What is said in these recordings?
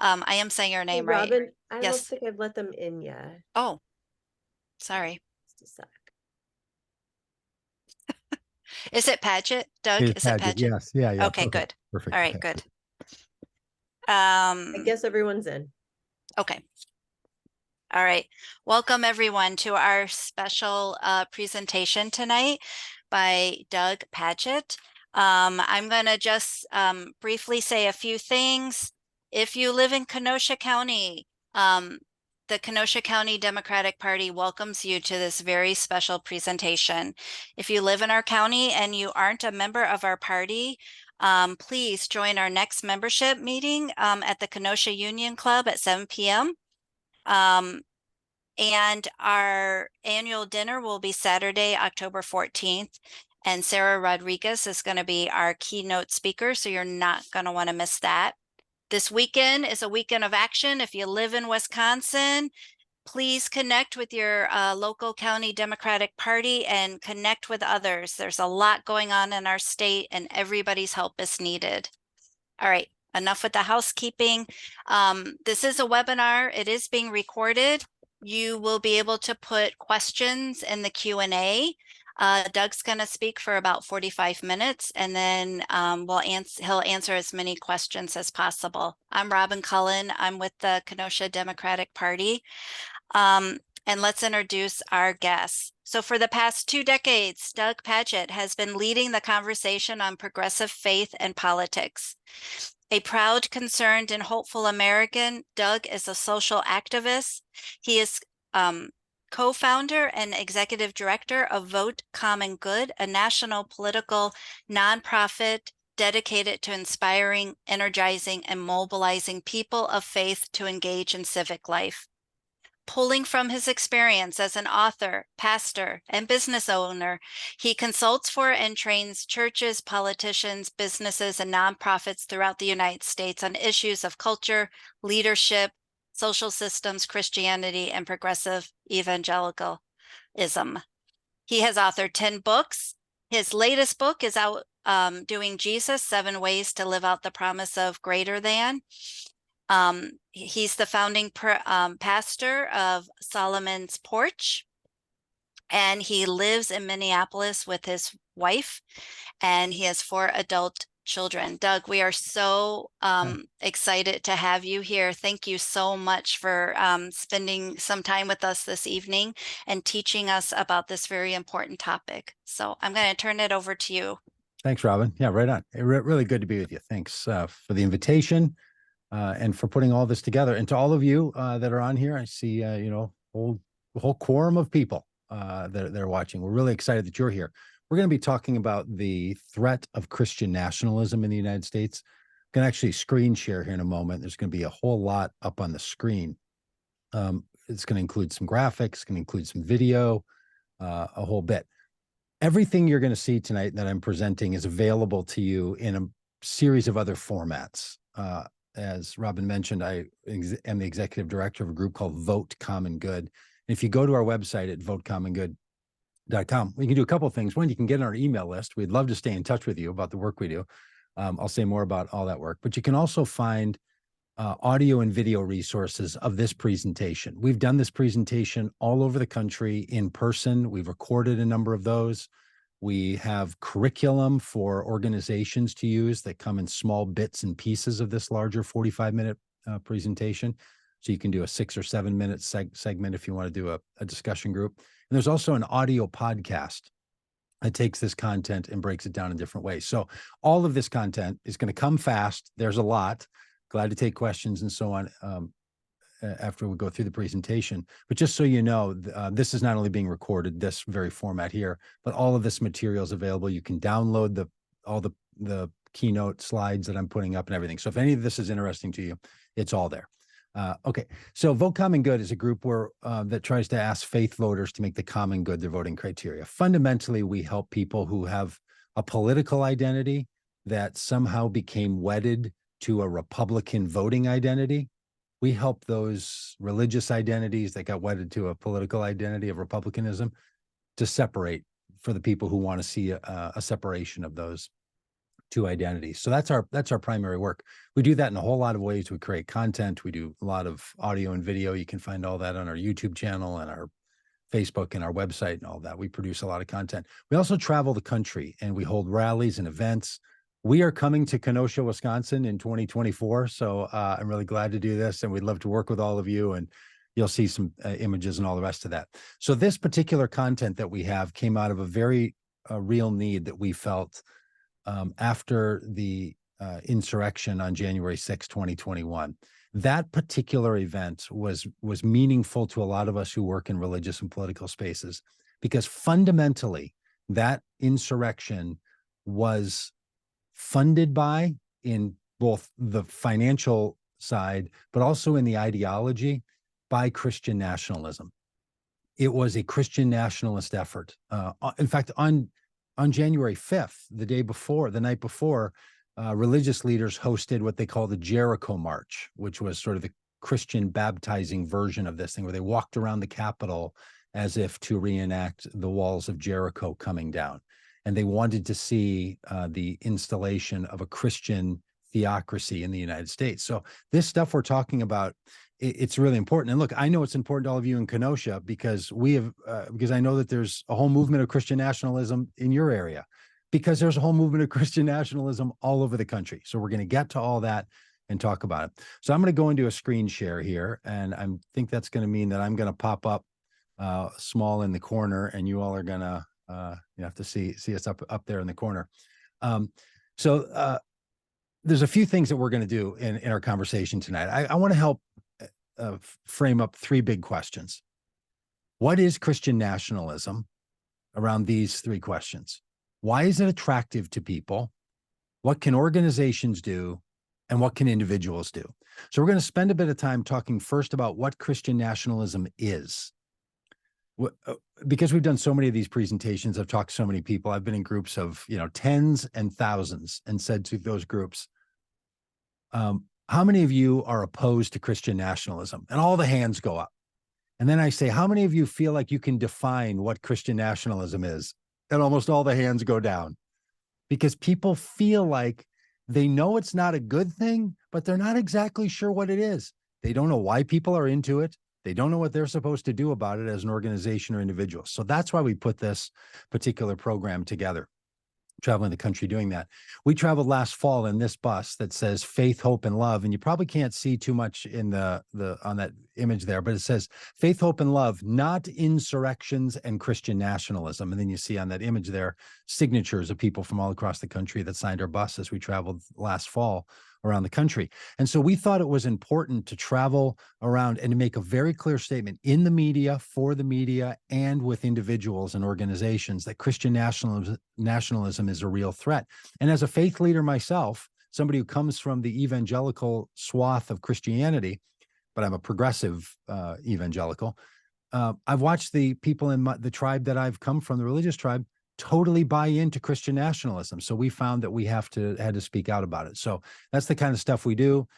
I am saying your Hey, name right. Robin, I don't Yes. think I've let them in yet. Oh, sorry. Just a sec. Is it Pagitt? Doug, It's is it Pagitt. Pagitt? Yes. Yeah. Yeah. Okay, Perfect. good. Perfect. All right, Okay. good. I guess everyone's in. Okay. All right. Welcome everyone to our special presentation tonight by Doug Pagitt. I'm going to just briefly say a few things. If you live in Kenosha County, the Kenosha County Democratic Party welcomes you to this very special presentation. If you live in our county and you aren't a member of our party, please join our next membership meeting at the Kenosha Union Club at 7 p.m. And our annual dinner will be Saturday, October 14th. And Sarah Rodriguez is going to be our keynote speaker, so you're not going to want to miss that. This weekend is a weekend of action. If you live in Wisconsin, please connect with your local county Democratic Party and connect with others. There's a lot going on in our state and everybody's help is needed. All right, enough with the housekeeping. This is a webinar. It is being recorded. You will be able to put questions in the Q&A. Doug's going to speak for about 45 minutes, and then he'll answer as many questions as possible. I'm Robin Cullen. I'm with the Kenosha Democratic Party. And let's introduce our guests. So for the past 2 decades, Doug Pagitt has been leading the conversation on progressive faith and politics. A proud, concerned, and hopeful American, Doug is a social activist. He is co-founder and executive director of Vote Common Good, a national political nonprofit dedicated to inspiring, energizing, and mobilizing people of faith to engage in civic life. Pulling from his experience as an author, pastor, and business owner, he consults for and trains churches, politicians, businesses, and nonprofits throughout the United States on issues of culture, leadership, social systems, Christianity, and progressive evangelicalism. He has authored 10 books. His latest book is out, Doing Jesus, 7 Ways to Live Out the Promise of Greater Than. He's the founding pastor of Solomon's Porch, and he lives in Minneapolis with his wife, and he has 4 adult children. Doug, we are so excited to have you here. Thank you so much for spending some time with us this evening and teaching us about this very important topic. So I'm going to turn it over to you. Thanks, Robin. Yeah, right on. Really good to be with you. Thanks for the invitation. And for putting all this together. And to all of you that are on here, I see, a whole quorum of people that are watching. We're really excited that you're here. We're going to be talking about the threat of Christian nationalism in the United States. I'm going to actually screen share here in a moment. There's going to be a whole lot up on the screen. It's going to include some graphics, it's going to include some video, a whole bit. Everything you're going to see tonight that I'm presenting is available to you in a series of other formats. As Robin mentioned, I am the executive director of a group called Vote Common Good. And if you go to our website at votecommonggood.com, we can do a couple of things. One, you can get on our email list. We'd love to stay in touch with you about the work we do. I'll say more about all that work, but you can also find audio and video resources of this presentation. We've done this presentation all over the country in person. We've recorded a number of those. We have curriculum for organizations to use that come in small bits and pieces of this larger 45-minute presentation. So you can do a 6 or 7 minute segment if you want to do a discussion group. And there's also an audio podcast that takes this content and breaks it down in different ways. So all of this content is going to come fast. There's a lot. Glad to take questions and so on after we go through the presentation. But just so you know, this is not only being recorded, this very format here, but all of this material is available. You can download all the keynote slides that I'm putting up and everything. So if any of this is interesting to you, it's all there. Okay, so Vote Common Good is a group that tries to ask faith voters to make the common good their voting criteria. Fundamentally, we help people who have a political identity that somehow became wedded to a Republican voting identity. We help those religious identities that got wedded to a political identity of Republicanism to separate for the people who want to see a separation of those two identities. So that's our primary work. We do that in a whole lot of ways. We create content. We do a lot of audio and video. You can find all that on our YouTube channel and our Facebook and our website and all that. We produce a lot of content. We also travel the country and we hold rallies and events. We are coming to Kenosha, Wisconsin in 2024. So I'm really glad to do this, and we'd love to work with all of you, and you'll see some images and all the rest of that. So this particular content that we have came out of a very real need that we felt after the insurrection on January 6, 2021. That particular event was meaningful to a lot of us who work in religious and political spaces, because fundamentally that insurrection was funded by, in both the financial side, but also in the ideology, by Christian nationalism. It was a Christian nationalist effort. In fact, on January 5th, the night before, religious leaders hosted what they call the Jericho March, which was sort of the Christian baptizing version of this thing, where they walked around the Capitol as if to reenact the walls of Jericho coming down. And they wanted to see the installation of a Christian theocracy in the United States. So this stuff we're talking about, it's really important. And look, I know it's important to all of you in Kenosha, because because I know that there's a whole movement of Christian nationalism in your area, because there's a whole movement of Christian nationalism all over the country. So we're going to get to all that and talk about it. So I'm going to go into a screen share here, and I think that's going to mean that I'm going to pop up small in the corner, and you all are going to you have to see us up there in the corner. So there's a few things that we're going to do in our conversation tonight. I want to help frame up three big questions. What is Christian nationalism around these three questions? Why is it attractive to people? What can organizations do? And what can individuals do? So we're going to spend a bit of time talking first about what Christian nationalism is. Because we've done so many of these presentations, I've talked to so many people, I've been in groups of, tens and thousands, and said to those groups, how many of you are opposed to Christian nationalism? And all the hands go up. And then I say, how many of you feel like you can define what Christian nationalism is? And almost all the hands go down, because people feel like they know it's not a good thing, but they're not exactly sure what it is. They don't know why people are into it. They don't know what they're supposed to do about it as an organization or individual. So that's why we put this particular program together, traveling the country doing that. We traveled last fall in this bus that says faith, hope, and love. And you probably can't see too much in on that image there, but it says faith, hope, and love, not insurrections and Christian nationalism. And then you see on that image there signatures of people from all across the country that signed our bus as we traveled last fall around the country. And so we thought it was important to travel around and to make a very clear statement in the media, for the media, and with individuals and organizations that Christian nationalism is a real threat. And as a faith leader myself, somebody who comes from the evangelical swath of Christianity, but I'm a progressive evangelical, I've watched the people in the tribe that I've come from, the religious tribe, totally buy into Christian nationalism. So we found that we had to speak out about it. So that's the kind of stuff we do.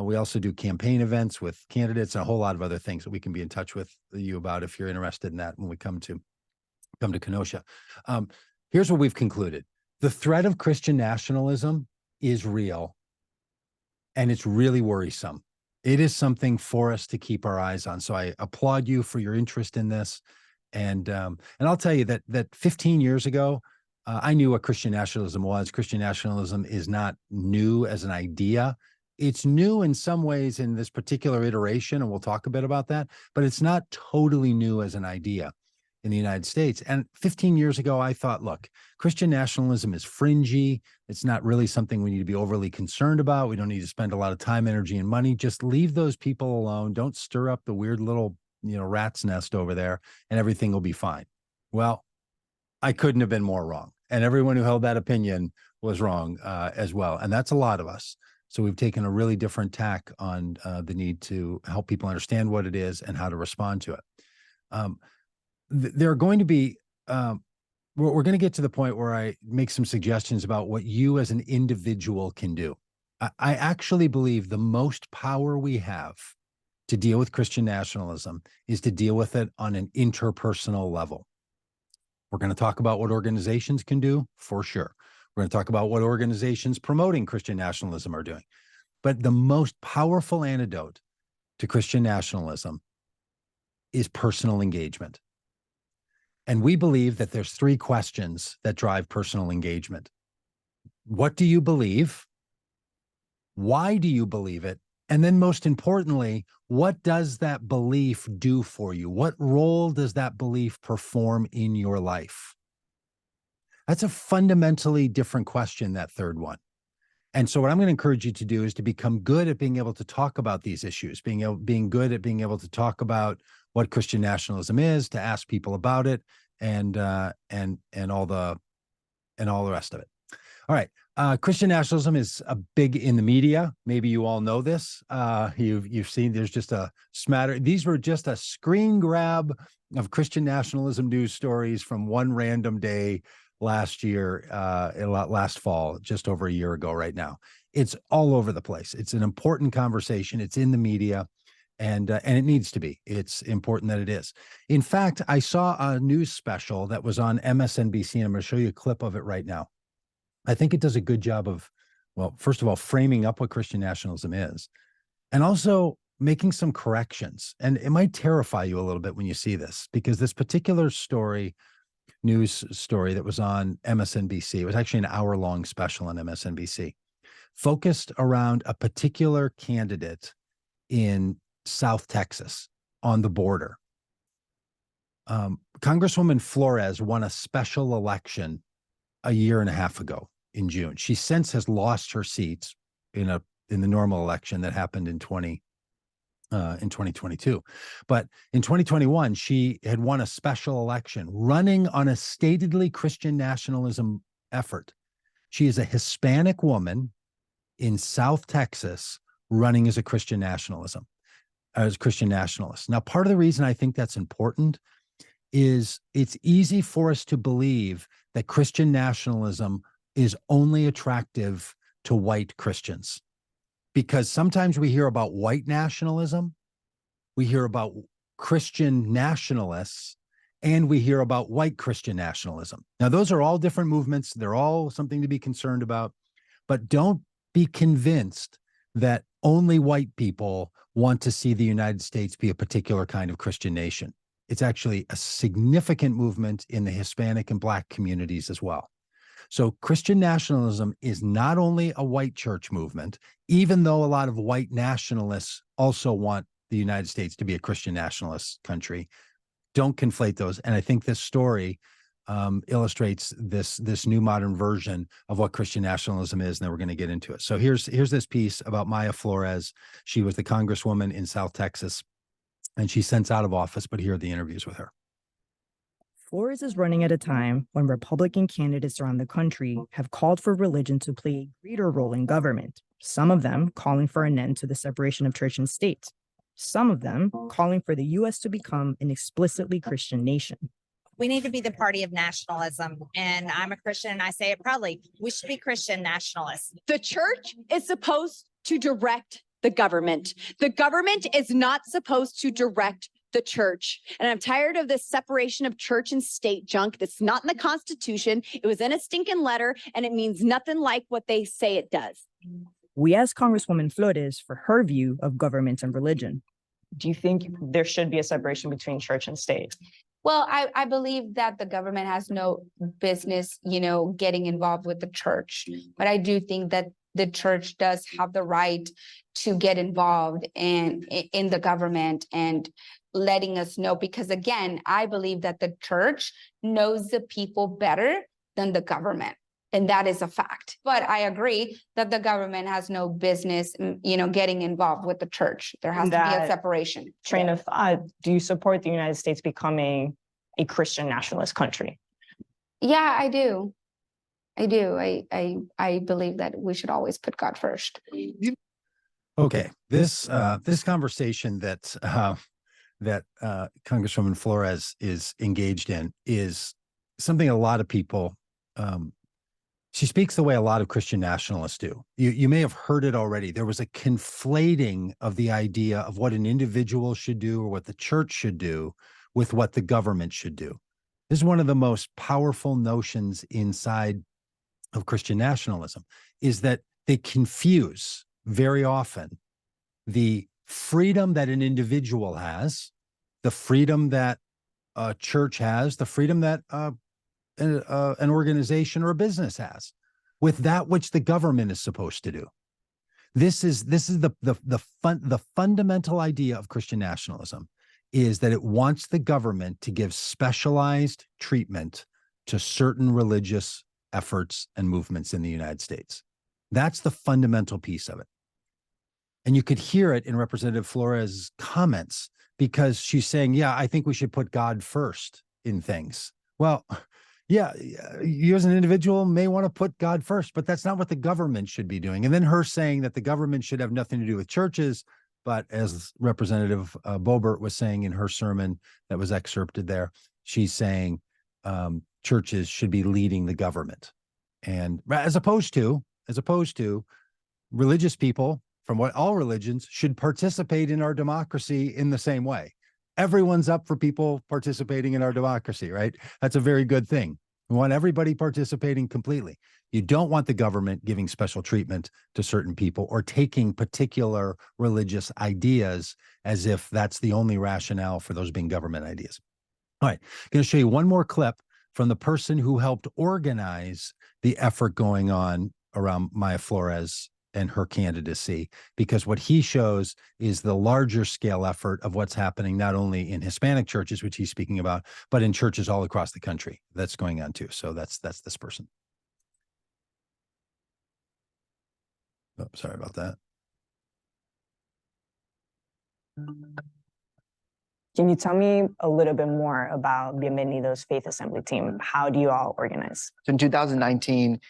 We also do campaign events with candidates and a whole lot of other things that we can be in touch with you about if you're interested in that when we come to Kenosha. Here's what we've concluded. The threat of Christian nationalism is real, and it's really worrisome. It is something for us to keep our eyes on. So I applaud you for your interest in this. And I'll tell you that 15 years ago, I knew what Christian nationalism was. Christian nationalism is not new as an idea. It's new in some ways in this particular iteration, and we'll talk a bit about that, but it's not totally new as an idea in the United States. And 15 years ago, I thought, look, Christian nationalism is fringy. It's not really something we need to be overly concerned about. We don't need to spend a lot of time, energy, and money. Just leave those people alone. Don't stir up the weird little rat's nest over there, and everything will be fine. Well, I couldn't have been more wrong. And everyone who held that opinion was wrong as well. And that's a lot of us. So we've taken a really different tack on the need to help people understand what it is and how to respond to it. There are going to be, we're going to get to the point where I make some suggestions about what you as an individual can do. I actually believe the most power we have to deal with Christian nationalism is to deal with it on an interpersonal level. We're going to talk about what organizations can do, for sure. We're going to talk about what organizations promoting Christian nationalism are doing. But the most powerful antidote to Christian nationalism is personal engagement. And we believe that there's three questions that drive personal engagement. What do you believe? Why do you believe it? And then most importantly, what does that belief do for you? What role does that belief perform in your life? That's a fundamentally different question, that third one. And so what I'm going to encourage you to do is to become good at being able to talk about these issues, being good at being able to talk about what Christian nationalism is, to ask people about it, and all the rest of it. All right. Christian nationalism is big in the media. Maybe you all know this. You've seen, there's just a smatter. These were just a screen grab of Christian nationalism news stories from one random day last year, last fall, just over a year ago right now. It's all over the place. It's an important conversation. It's in the media, and it needs to be. It's important that it is. In fact, I saw a news special that was on MSNBC, and I'm going to show you a clip of it right now. I think it does a good job of, well, first of all, framing up what Christian nationalism is, and also making some corrections. And it might terrify you a little bit when you see this, because this particular news story that was on MSNBC, it was actually an hour-long special on MSNBC, focused around a particular candidate in South Texas on the border. Congresswoman Flores won a special election a year and a half ago in June. She since has lost her seats in the normal election that happened in 2022. But in 2021, she had won a special election running on a statedly Christian nationalism effort. She is a Hispanic woman in South Texas running as a Christian nationalist. Now, part of the reason I think that's important is it's easy for us to believe that Christian nationalism is only attractive to white Christians, because sometimes we hear about white nationalism, we hear about Christian nationalists, and we hear about white Christian nationalism. Now, those are all different movements. They're all something to be concerned about, but don't be convinced that only white people want to see the United States be a particular kind of Christian nation. It's actually a significant movement in the Hispanic and Black communities as well. So Christian nationalism is not only a white church movement, even though a lot of white nationalists also want the United States to be a Christian nationalist country. Don't conflate those. And I think this story illustrates this new modern version of what Christian nationalism is, and then we're going to get into it. So here's this piece about Maya Flores. She was the congresswoman in South Texas, and she's since out of office, but here are the interviews with her. Flores is running at a time when Republican candidates around the country have called for religion to play a greater role in government, some of them calling for an end to the separation of church and state, some of them calling for the U.S. to become an explicitly Christian nation. We need to be the party of nationalism. And I'm a Christian and I say it proudly. We should be Christian nationalists. The church is supposed to direct the government. The government is not supposed to direct the church. And I'm tired of this separation of church and state junk that's not in the Constitution. It was in a stinking letter, and it means nothing like what they say it does. We asked Congresswoman Flores for her view of government and religion. Do you think there should be a separation between church and state? Well, I believe that the government has no business, getting involved with the church. But I do think that the church does have the right to get involved in the government and letting us know, because again, I believe that the church knows the people better than the government. And that is a fact. But I agree that the government has no business, getting involved with the church. There has to be a separation. Train of thought, do you support the United States becoming a Christian nationalist country? Yeah, I do. I believe that we should always put God first. Okay, this conversation that Congresswoman Flores is engaged in is something a lot of people. She speaks the way a lot of Christian nationalists do. You may have heard it already. There was a conflating of the idea of what an individual should do or what the church should do with what the government should do. This is one of the most powerful notions inside of Christian nationalism is that they confuse very often the freedom that an individual has, the freedom that a church has, the freedom that an organization or a business has, with that which the government is supposed to do. This is the fundamental idea of Christian nationalism, is that it wants the government to give specialized treatment to certain religious efforts and movements in the United States. That's the fundamental piece of it. And you could hear it in Representative Flores' comments, because she's saying, yeah, I think we should put God first in things. Well, yeah, you as an individual may want to put God first, but that's not what the government should be doing. And then her saying that the government should have nothing to do with churches. But as Representative Boebert was saying in her sermon that was excerpted there, she's saying churches should be leading the government. And as opposed to religious people from all religions should participate in our democracy in the same way. Everyone's up for people participating in our democracy, right? That's a very good thing. We want everybody participating completely. You don't want the government giving special treatment to certain people or taking particular religious ideas as if that's the only rationale for those being government ideas. All right, I'm going to show you one more clip from the person who helped organize the effort going on around Maya Flores and her candidacy, because what he shows is the larger scale effort of what's happening not only in Hispanic churches, which he's speaking about, but in churches all across the country that's going on too. So that's this person. Oh, sorry about that. Can you tell me a little bit more about Bienvenido's Faith Assembly team? How do you all organize? So in 2019,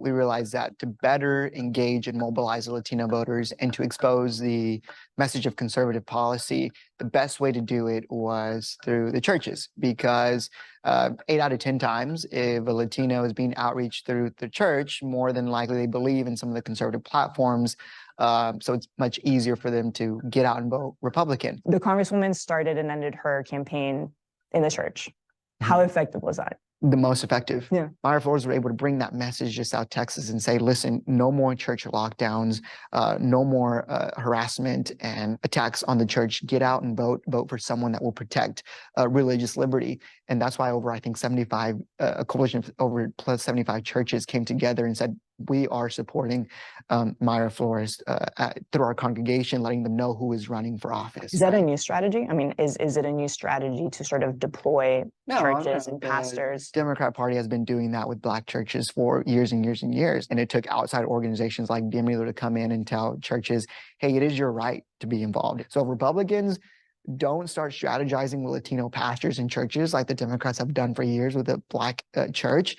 we realized that to better engage and mobilize the Latino voters and to expose the message of conservative policy, the best way to do it was through the churches, because 8 out of 10 times, if a Latino is being outreached through the church, more than likely they believe in some of the conservative platforms. So it's much easier for them to get out and vote Republican. The Congresswoman started and ended her campaign in the church. How effective was that? The most effective. Yeah. Maya Flores were able to bring that message to South Texas and say, listen, no more church lockdowns, no more harassment and attacks on the church. Get out and vote for someone that will protect religious liberty. And that's why I think 75, a coalition of over plus 75 churches came together and said, we are supporting Maya Flores through our congregation, letting them know who is running for office. Is that a new strategy? I mean, is it a new strategy to sort of deploy churches and pastors? The Democrat Party has been doing that with Black churches for years and years and years. And it took outside organizations like Bienvenido to come in and tell churches, hey, it is your right to be involved. So Republicans don't start strategizing with Latino pastors and churches like the Democrats have done for years with the Black church.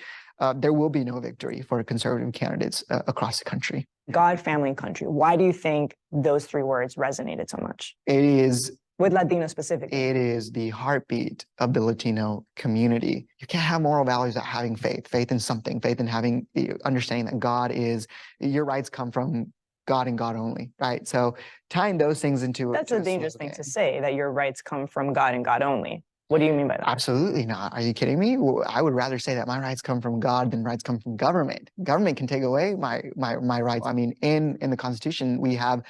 There will be no victory for conservative candidates across the country. God, family, and country. Why do you think those 3 words resonated so much? It is with Latino specifically. It is the heartbeat of the Latino community. You can't have moral values without having faith in something, faith in having understanding that God is, your rights come from God and God only, right? So tying those things into That's a dangerous thing to say, that your rights come from God and God only. What do you mean by that? Absolutely not. Are you kidding me? I would rather say that my rights come from God than rights come from government. Government can take away my rights. I mean, in the Constitution, we have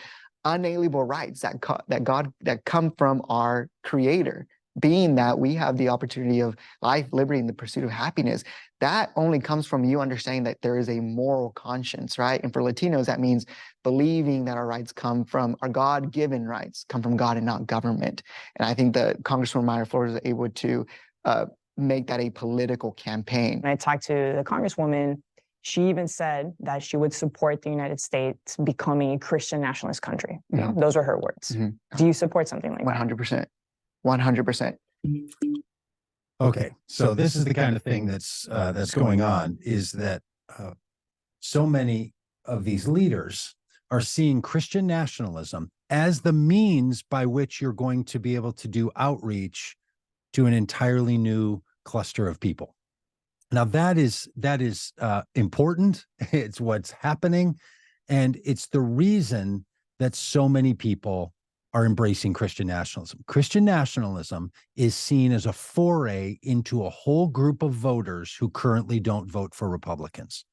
unalienable rights that come from our Creator, being that we have the opportunity of life, liberty, and the pursuit of happiness. That only comes from you understanding that there is a moral conscience, right? And for Latinos, that means believing that our rights come from, our God-given rights come from God and not government. And I think that Congresswoman Maya Flores was able to make that a political campaign. When I talked to the Congresswoman, she even said that she would support the United States becoming a Christian nationalist country. Mm-hmm. Those were her words. Mm-hmm. Do you support something like 100%. 100%. Okay, so this is the kind of thing that's going on, is that so many of these leaders are seeing Christian nationalism as the means by which you're going to be able to do outreach to an entirely new cluster of people. Now that is important. It's what's happening, and it's the reason that so many people are embracing Christian nationalism. Christian nationalism is seen as a foray into a whole group of voters who currently don't vote for Republicans.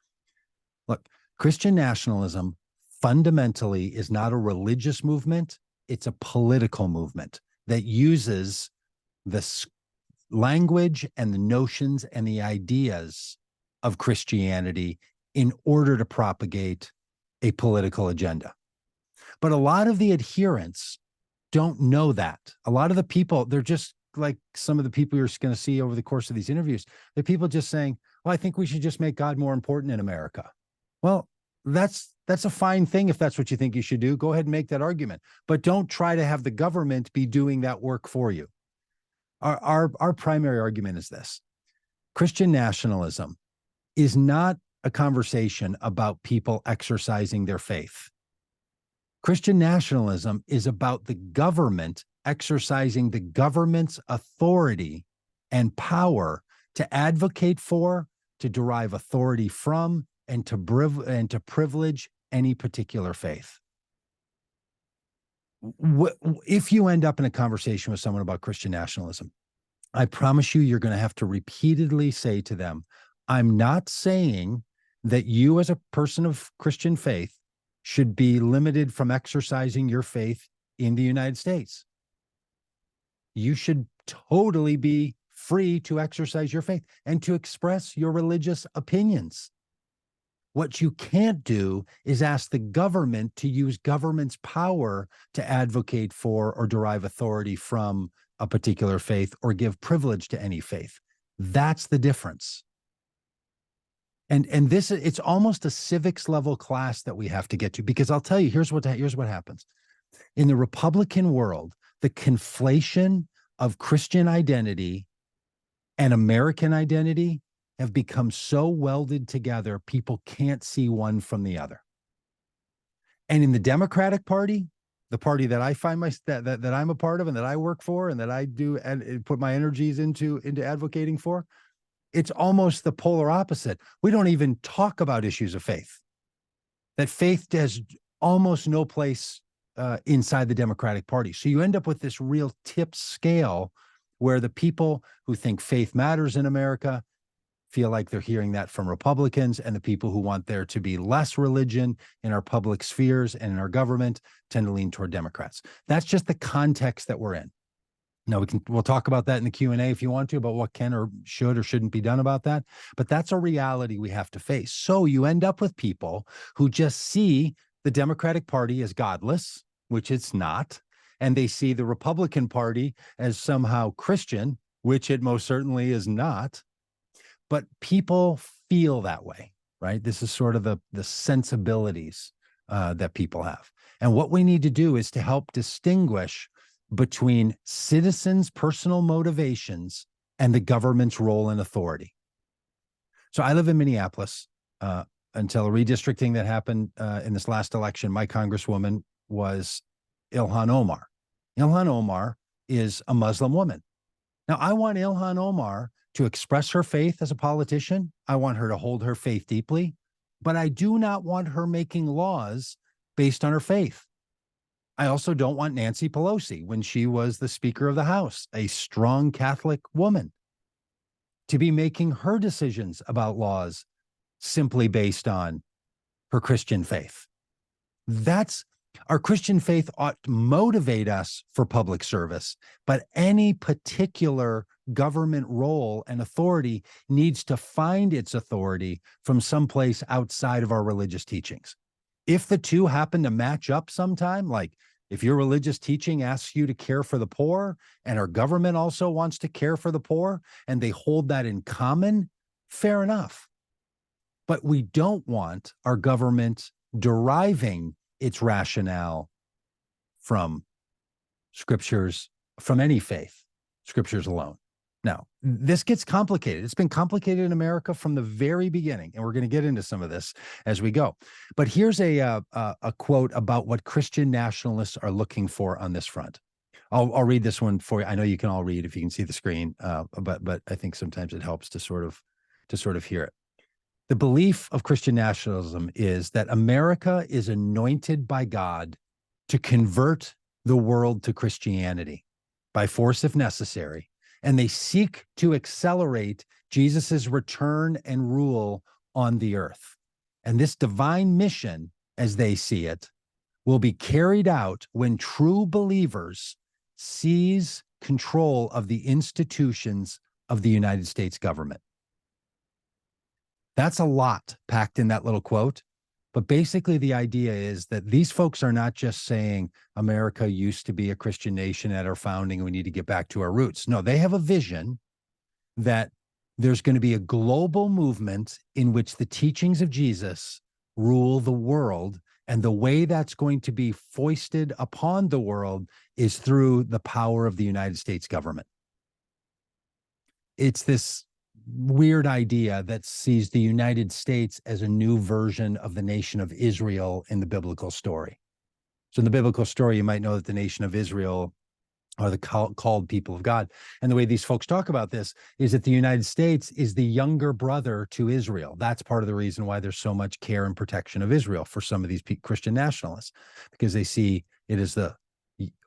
Look, Christian nationalism fundamentally is not a religious movement. It's a political movement that uses the language and the notions and the ideas of Christianity in order to propagate a political agenda. But a lot of the adherents don't know that. A lot of the people, they're just like some of the people you're going to see over the course of these interviews. They're people just saying, well, I think we should just make God more important in America. Well, that's a fine thing if that's what you think you should do. Go ahead and make that argument. But don't try to have the government be doing that work for you. Our primary argument is this. Christian nationalism is not a conversation about people exercising their faith. Christian nationalism is about the government exercising the government's authority and power to advocate for, to derive authority from, and to privilege any particular faith. If you end up in a conversation with someone about Christian nationalism, I promise you're going to have to repeatedly say to them, I'm not saying that you as a person of Christian faith should be limited from exercising your faith in the United States. You should totally be free to exercise your faith and to express your religious opinions. What you can't do is ask the government to use government's power to advocate for or derive authority from a particular faith or give privilege to any faith. That's the difference. And this, it's almost a civics level class that we have to get to, because I'll tell you, here's what happens. In the Republican world, the conflation of Christian identity and American identity have become so welded together, people can't see one from the other. And in the Democratic Party, the party that I find that I'm a part of and that I work for and that I do and put my energies into advocating for, it's almost the polar opposite. We don't even talk about issues of faith. That faith has almost no place inside the Democratic Party. So you end up with this real tip scale where the people who think faith matters in America feel like they're hearing that from Republicans, and the people who want there to be less religion in our public spheres and in our government tend to lean toward Democrats. That's just the context that we're in. Now, we'll talk about that in the Q&A if you want to, about what can or should or shouldn't be done about that. But that's a reality we have to face. So you end up with people who just see the Democratic Party as godless, which it's not, and they see the Republican Party as somehow Christian, which it most certainly is not. But people feel that way, right? This is sort of the sensibilities that people have. And what we need to do is to help distinguish between citizens' personal motivations and the government's role and authority. So I live in Minneapolis. Until a redistricting that happened in this last election, my congresswoman was Ilhan Omar. Ilhan Omar is a Muslim woman. Now, I want Ilhan Omar to express her faith as a politician. I want her to hold her faith deeply, but I do not want her making laws based on her faith. I also don't want Nancy Pelosi, when she was the Speaker of the House, a strong Catholic woman, to be making her decisions about laws simply based on her Christian faith. Our Christian faith ought to motivate us for public service, but any particular government role and authority needs to find its authority from someplace outside of our religious teachings. If the two happen to match up sometime, like if your religious teaching asks you to care for the poor and our government also wants to care for the poor and they hold that in common, fair enough. But we don't want our government deriving its rationale from scriptures, from any faith, scriptures alone. Now, this gets complicated. It's been complicated in America from the very beginning, and we're going to get into some of this as we go. But here's a quote about what Christian nationalists are looking for on this front. I'll read this one for you. I know you can all read if you can see the screen, but I think sometimes it helps to sort of hear it. The belief of Christian nationalism is that America is anointed by God to convert the world to Christianity by force if necessary, and they seek to accelerate Jesus's return and rule on the earth. And this divine mission, as they see it, will be carried out when true believers seize control of the institutions of the United States government. That's a lot packed in that little quote. But basically, the idea is that these folks are not just saying America used to be a Christian nation at our founding and we need to get back to our roots. No, they have a vision that there's going to be a global movement in which the teachings of Jesus rule the world. And the way that's going to be foisted upon the world is through the power of the United States government. It's this weird idea that sees the United States as a new version of the nation of Israel in the biblical story. So in the biblical story, you might know that the nation of Israel are the called people of God. And the way these folks talk about this is that the United States is the younger brother to Israel. That's part of the reason why there's so much care and protection of Israel for some of these Christian nationalists, because they see it as the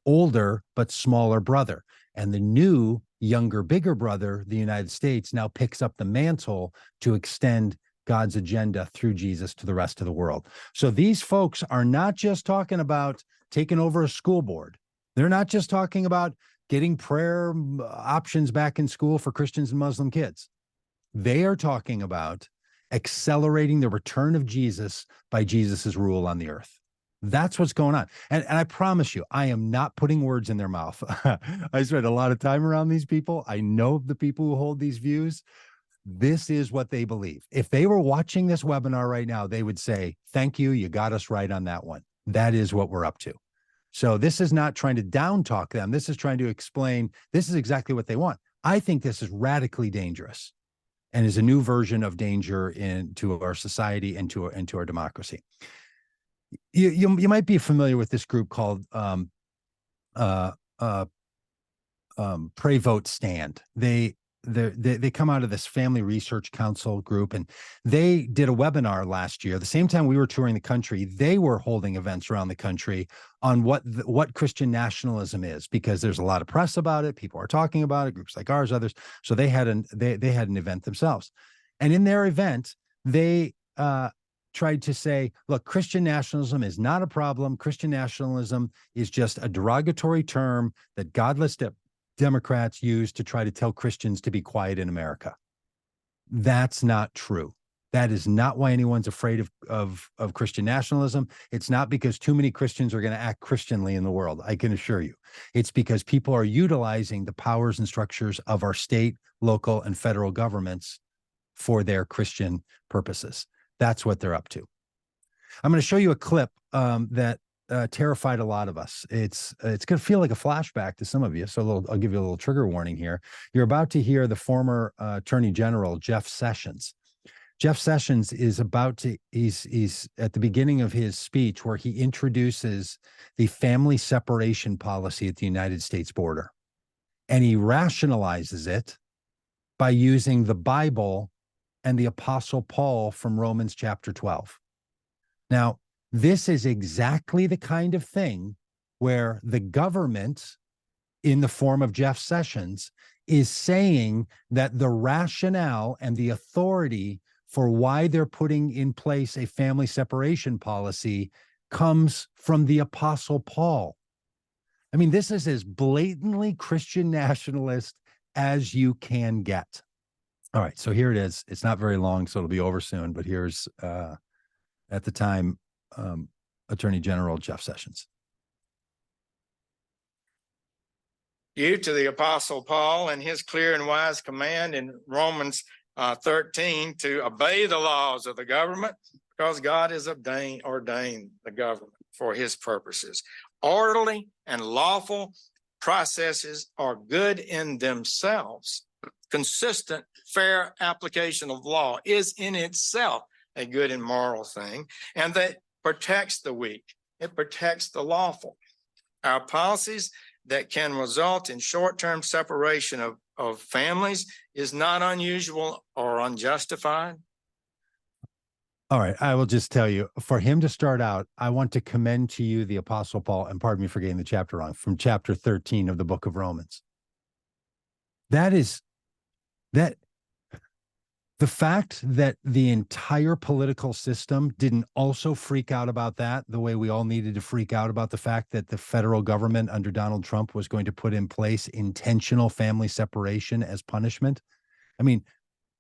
older but smaller brother. And the new, younger, bigger brother, the United States, now picks up the mantle to extend God's agenda through Jesus to the rest of the world. So these folks are not just talking about taking over a school board. They're not just talking about getting prayer options back in school for Christians and Muslim kids. They are talking about accelerating the return of Jesus by Jesus's rule on the earth. That's what's going on. And I promise you, I am not putting words in their mouth. I spent a lot of time around these people. I know the people who hold these views. This is what they believe. If they were watching this webinar right now, they would say, thank you, you got us right on that one. That is what we're up to. So this is not trying to down talk them. This is trying to explain, this is exactly what they want. I think this is radically dangerous and is a new version of danger into our society and to our democracy. You might be familiar with this group called Pray Vote Stand. They come out of this Family Research Council group, and they did a webinar last year. The same time we were touring the country, they were holding events around the country on what Christian nationalism is, because there's a lot of press about it. People are talking about it, groups like ours, others. So they had an event themselves, and in their event, they tried to say, look, Christian nationalism is not a problem. Christian nationalism is just a derogatory term that godless Democrats use to try to tell Christians to be quiet in America. That's not true. That is not why anyone's afraid of Christian nationalism. It's not because too many Christians are going to act Christianly in the world. I can assure you. It's because people are utilizing the powers and structures of our state, local, and federal governments for their Christian purposes. That's what they're up to. I'm going to show you a clip that terrified a lot of us. It's going to feel like a flashback to some of you. So I'll give you a little trigger warning here. You're about to hear the former Attorney General, Jeff Sessions. Jeff Sessions is he's at the beginning of his speech where he introduces the family separation policy at the United States border. And he rationalizes it by using the Bible and the Apostle Paul from Romans chapter 12. Now, this is exactly the kind of thing where the government, in the form of Jeff Sessions, is saying that the rationale and the authority for why they're putting in place a family separation policy comes from the Apostle Paul. I mean, this is as blatantly Christian nationalist as you can get. All right, so here it is. It's not very long, so it'll be over soon, but here's, at the time, Attorney General Jeff Sessions. Due to the Apostle Paul and his clear and wise command in Romans 13 to obey the laws of the government, because God has ordained the government for his purposes. Orderly and lawful processes are good in themselves. Consistent, fair application of law is in itself a good and moral thing, and that protects the weak. It protects the lawful. Our policies that can result in short-term separation of families is not unusual or unjustified. All right, I will just tell you, for him to start out, I want to commend to you the Apostle Paul, and pardon me for getting the chapter wrong, from chapter 13 of the book of Romans. That The fact that the entire political system didn't also freak out about that, the way we all needed to freak out about the fact that the federal government under Donald Trump was going to put in place intentional family separation as punishment. I mean,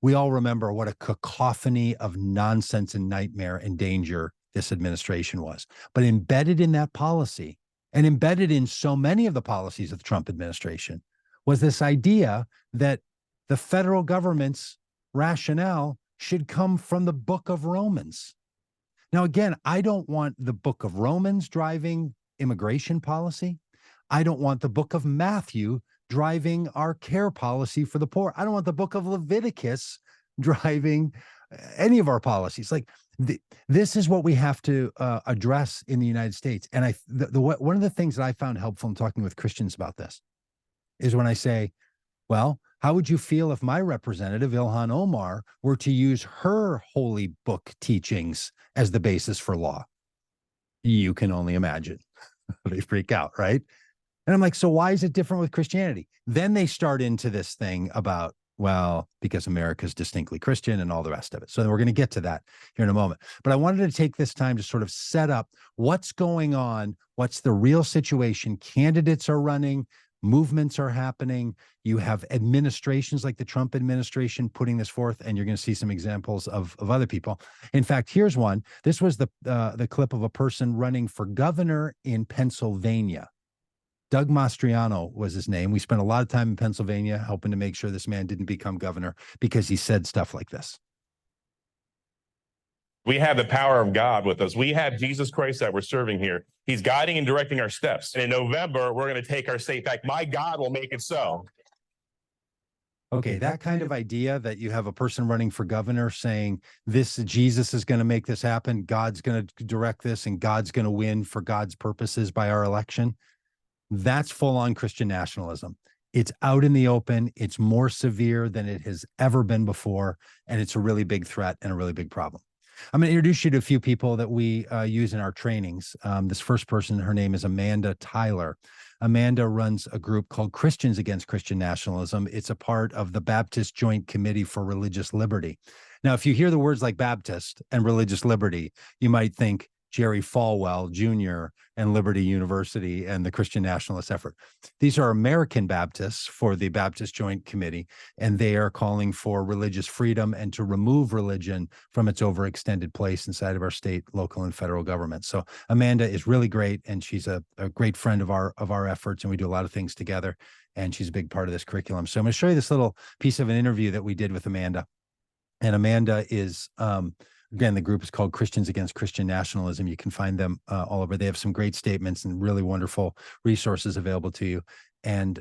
we all remember what a cacophony of nonsense and nightmare and danger this administration was. But embedded in that policy, and embedded in so many of the policies of the Trump administration, was this idea that the federal government's rationale should come from the book of Romans. Now, again, I don't want the book of Romans driving immigration policy. I don't want the book of Matthew driving our care policy for the poor. I don't want the book of Leviticus driving any of our policies. Like this is what we have to address in the United States. And one of the things that I found helpful in talking with Christians about this is when I say, well, how would you feel if my representative, Ilhan Omar, were to use her holy book teachings as the basis for law? You can only imagine. They freak out, right? And I'm like, so why is it different with Christianity? Then they start into this thing about, well, because America's distinctly Christian and all the rest of it. So we're going to get to that here in a moment. But I wanted to take this time to sort of set up what's going on, what's the real situation. Candidates are running, movements are happening. You have administrations like the Trump administration putting this forth, and you're going to see some examples of other people. In fact, here's one. This was the clip of a person running for governor in Pennsylvania. Doug Mastriano was his name. We spent a lot of time in Pennsylvania helping to make sure this man didn't become governor because he said stuff like this. We have the power of God with us. We have Jesus Christ that we're serving here. He's guiding and directing our steps. And in November, we're going to take our state back. My God will make it so. Okay, that kind of idea that you have a person running for governor saying this, Jesus is going to make this happen, God's going to direct this, and God's going to win for God's purposes by our election. That's full-on Christian nationalism. It's out in the open. It's more severe than it has ever been before, and it's a really big threat and a really big problem. I'm going to introduce you to a few people that we use in our trainings. This first person, her name is Amanda Tyler. Amanda runs a group called Christians Against Christian Nationalism. It's a part of the Baptist Joint Committee for Religious Liberty. Now, if you hear the words like Baptist and religious liberty, you might think Jerry Falwell Jr. and Liberty University and the Christian nationalist effort. These are American Baptists for the Baptist Joint Committee, and they are calling for religious freedom and to remove religion from its overextended place inside of our state, local, and federal government. So Amanda is really great, and she's a great friend of our efforts, and we do a lot of things together, and she's a big part of this curriculum. So I'm going to show you this little piece of an interview that we did with Amanda. And Amanda is again, the group is called Christians Against Christian Nationalism. You can find them all over. They have some great statements and really wonderful resources available to you. And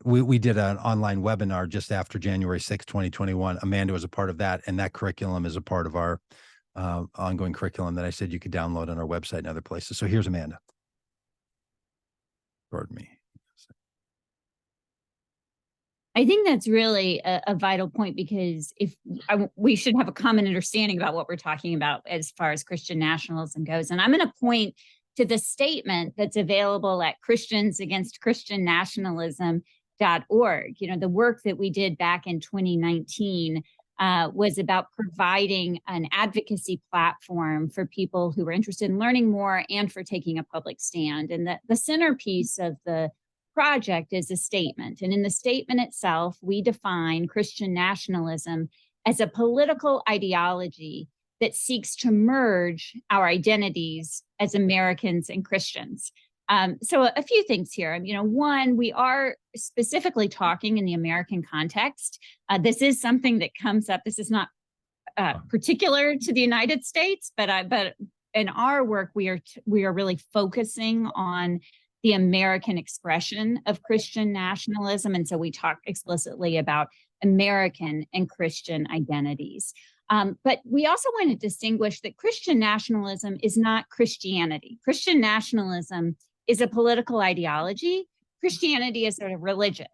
we did an online webinar just after January 6, 2021. Amanda was a part of that, and that curriculum is a part of our ongoing curriculum that I said you could download on our website and other places. So here's Amanda. Pardon me. I think that's really a vital point, because we should have a common understanding about what we're talking about as far as Christian nationalism goes. And I'm going to point to the statement that's available at christiansagainstchristiannationalism.org. You know, the work that we did back in 2019 was about providing an advocacy platform for people who were interested in learning more and for taking a public stand. And the centerpiece of the project is a statement. And in the statement itself, we define Christian nationalism as a political ideology that seeks to merge our identities as Americans and Christians. So a few things here. You know, one, we are specifically talking in the American context. This is something that comes up. This is not particular to the United States, but in our work, we are really focusing on the American expression of Christian nationalism. And so we talk explicitly about American and Christian identities. But we also want to distinguish that Christian nationalism is not Christianity. Christian nationalism is a political ideology. Christianity is a religion.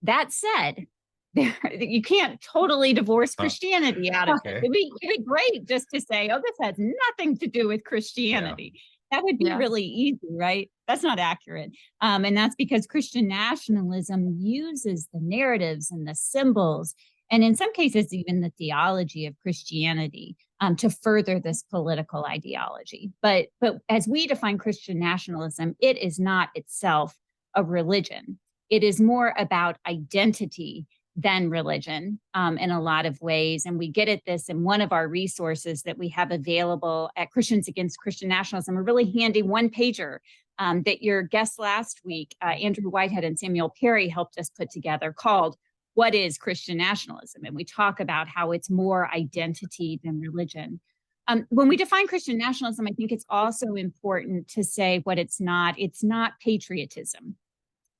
That said, you can't totally divorce Christianity out of it. It'd be great just to say, oh, this has nothing to do with Christianity. Yeah. That would be really easy, right? That's not accurate. And that's because Christian nationalism uses the narratives and the symbols and in some cases, even the theology of Christianity to further this political ideology. But as we define Christian nationalism, it is not itself a religion. It is more about identity than religion in a lot of ways. And we get at this in one of our resources that we have available at Christians Against Christian Nationalism, a really handy one-pager that your guests last week, Andrew Whitehead and Samuel Perry, helped us put together, called What is Christian Nationalism? And we talk about how it's more identity than religion. When we define Christian nationalism, I think it's also important to say what it's not. It's not patriotism.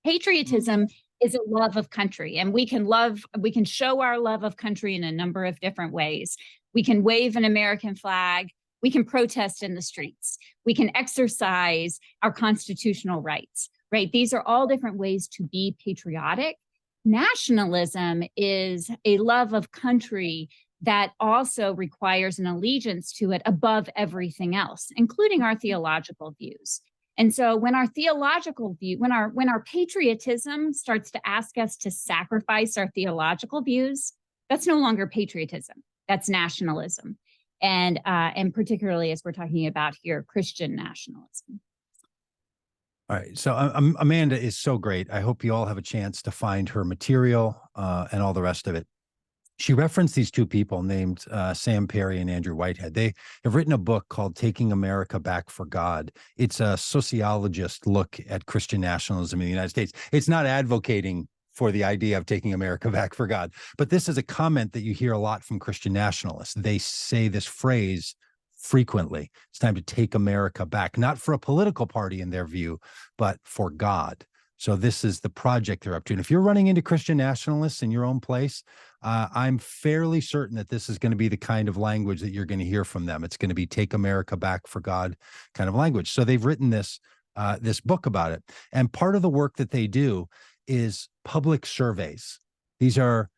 Patriotism is a love of country, and we can show our love of country in a number of different ways. We can wave an American flag. We can protest in the streets. We can exercise our constitutional rights, right? These are all different ways to be patriotic. Nationalism is a love of country that also requires an allegiance to it above everything else, including our theological views. And so when our theological view, when our patriotism starts to ask us to sacrifice our theological views, that's no longer patriotism, that's nationalism. And particularly as we're talking about here, Christian nationalism. All right. So Amanda is so great. I hope you all have a chance to find her material and all the rest of it. She referenced these two people named Sam Perry and Andrew Whitehead. They have written a book called Taking America Back for God. It's a sociologist look at Christian nationalism in the United States. It's not advocating for the idea of taking America back for God, but this is a comment that you hear a lot from Christian nationalists. They say this phrase frequently. It's time to take America back, not for a political party in their view, but for God. So this is the project they're up to. And if you're running into Christian nationalists in your own place, I'm fairly certain that this is going to be the kind of language that you're going to hear from them. It's going to be take America back for God kind of language. So they've written this book about it. And part of the work that they do is public surveys. These are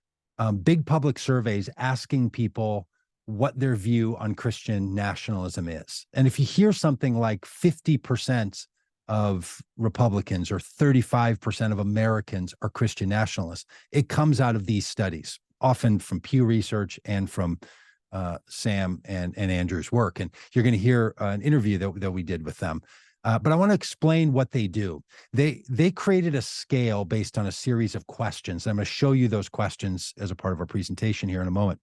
big public surveys asking people what their view on Christian nationalism is. And if you hear something like 50% of Republicans or 35% of Americans are Christian nationalists, it comes out of these studies, often from Pew Research and from Sam and Andrew's work. And you're going to hear an interview that we did with them. But I want to explain what they do. They created a scale based on a series of questions. I'm going to show you those questions as a part of our presentation here in a moment.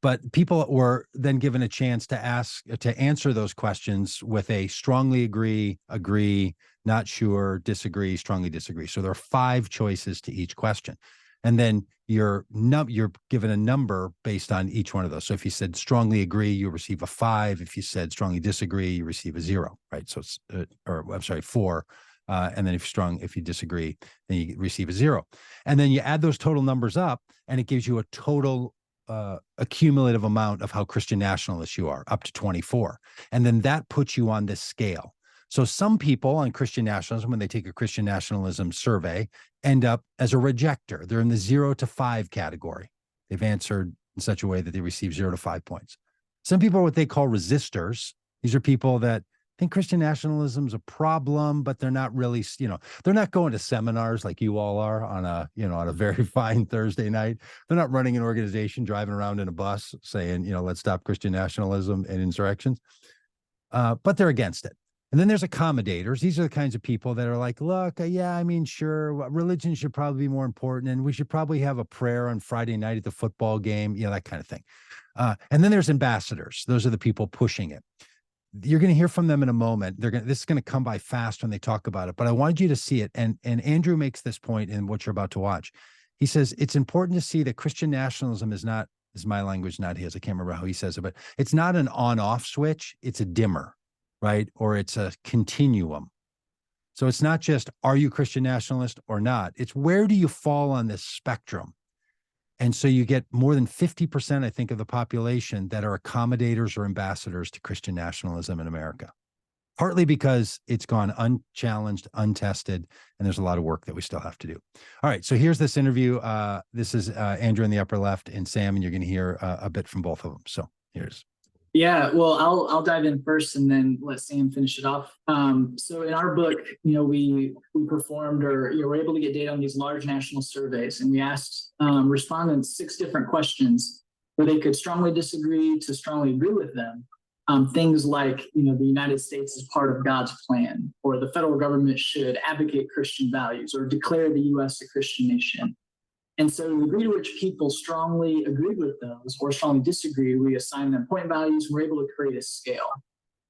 But people were then given a chance to answer those questions with a strongly agree, not sure, disagree, strongly disagree. So there are 5 choices to each question. And then you're given a number based on each one of those. So if you said strongly agree, you receive a 5. If you said strongly disagree, you receive a 0, right? So it's, 4. And then if you disagree, then you receive a 0. And then you add those total numbers up and it gives you a total a cumulative amount of how Christian nationalist you are, up to 24. And then that puts you on this scale. So some people on Christian nationalism, when they take a Christian nationalism survey, end up as a rejecter. They're in the 0 to 5 category. They've answered in such a way that they receive 0 to 5 points. Some people are what they call resistors. These are people that think Christian nationalism is a problem, but they're not really, they're not going to seminars like you all are on a very fine Thursday night. They're not running an organization, driving around in a bus saying, let's stop Christian nationalism and insurrections. But they're against it. And then there's accommodators. These are the kinds of people that are like, look, yeah, I mean, sure, religion should probably be more important. And we should probably have a prayer on Friday night at the football game, that kind of thing. And then there's ambassadors. Those are the people pushing it. You're going to hear from them in a moment. This is going to come by fast when they talk about it, but I wanted you to see it. And Andrew makes this point in what you're about to watch. He says, it's important to see that Christian nationalism is my language, not his. I can't remember how he says it, but it's not an on-off switch. It's a dimmer, right? Or it's a continuum. So it's not just, are you Christian nationalist or not? It's where do you fall on this spectrum? And so you get more than 50%, I think, of the population that are accommodators or ambassadors to Christian nationalism in America, partly because it's gone unchallenged, untested, and there's a lot of work that we still have to do. All right, so here's this interview. This is Andrew in the upper left and Sam, and you're going to hear a bit from both of them. So here's. Yeah, well, I'll dive in first and then let Sam finish it off. So in our book, we performed or were able to get data on these large national surveys, and we asked respondents 6 different questions where they could strongly disagree to strongly agree with them. Things like, the United States is part of God's plan, or the federal government should advocate Christian values, or declare the U.S. a Christian nation. And so the degree to which people strongly agreed with those or strongly disagree, we assign them point values. We're able to create a scale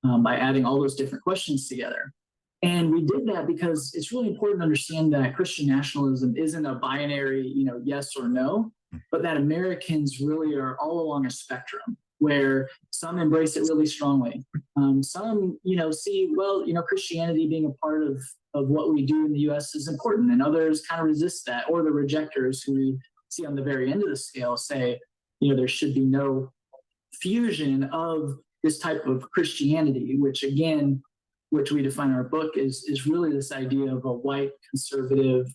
by adding all those different questions together. And we did that because it's really important to understand that Christian nationalism isn't a binary, yes or no, but that Americans really are all along a spectrum where some embrace it really strongly. Some, see, Christianity being a part of what we do in the U.S. is important, and others kind of resist that, or the rejectors who we see on the very end of the scale say, there should be no fusion of this type of Christianity, which we define in our book is really this idea of a white, conservative,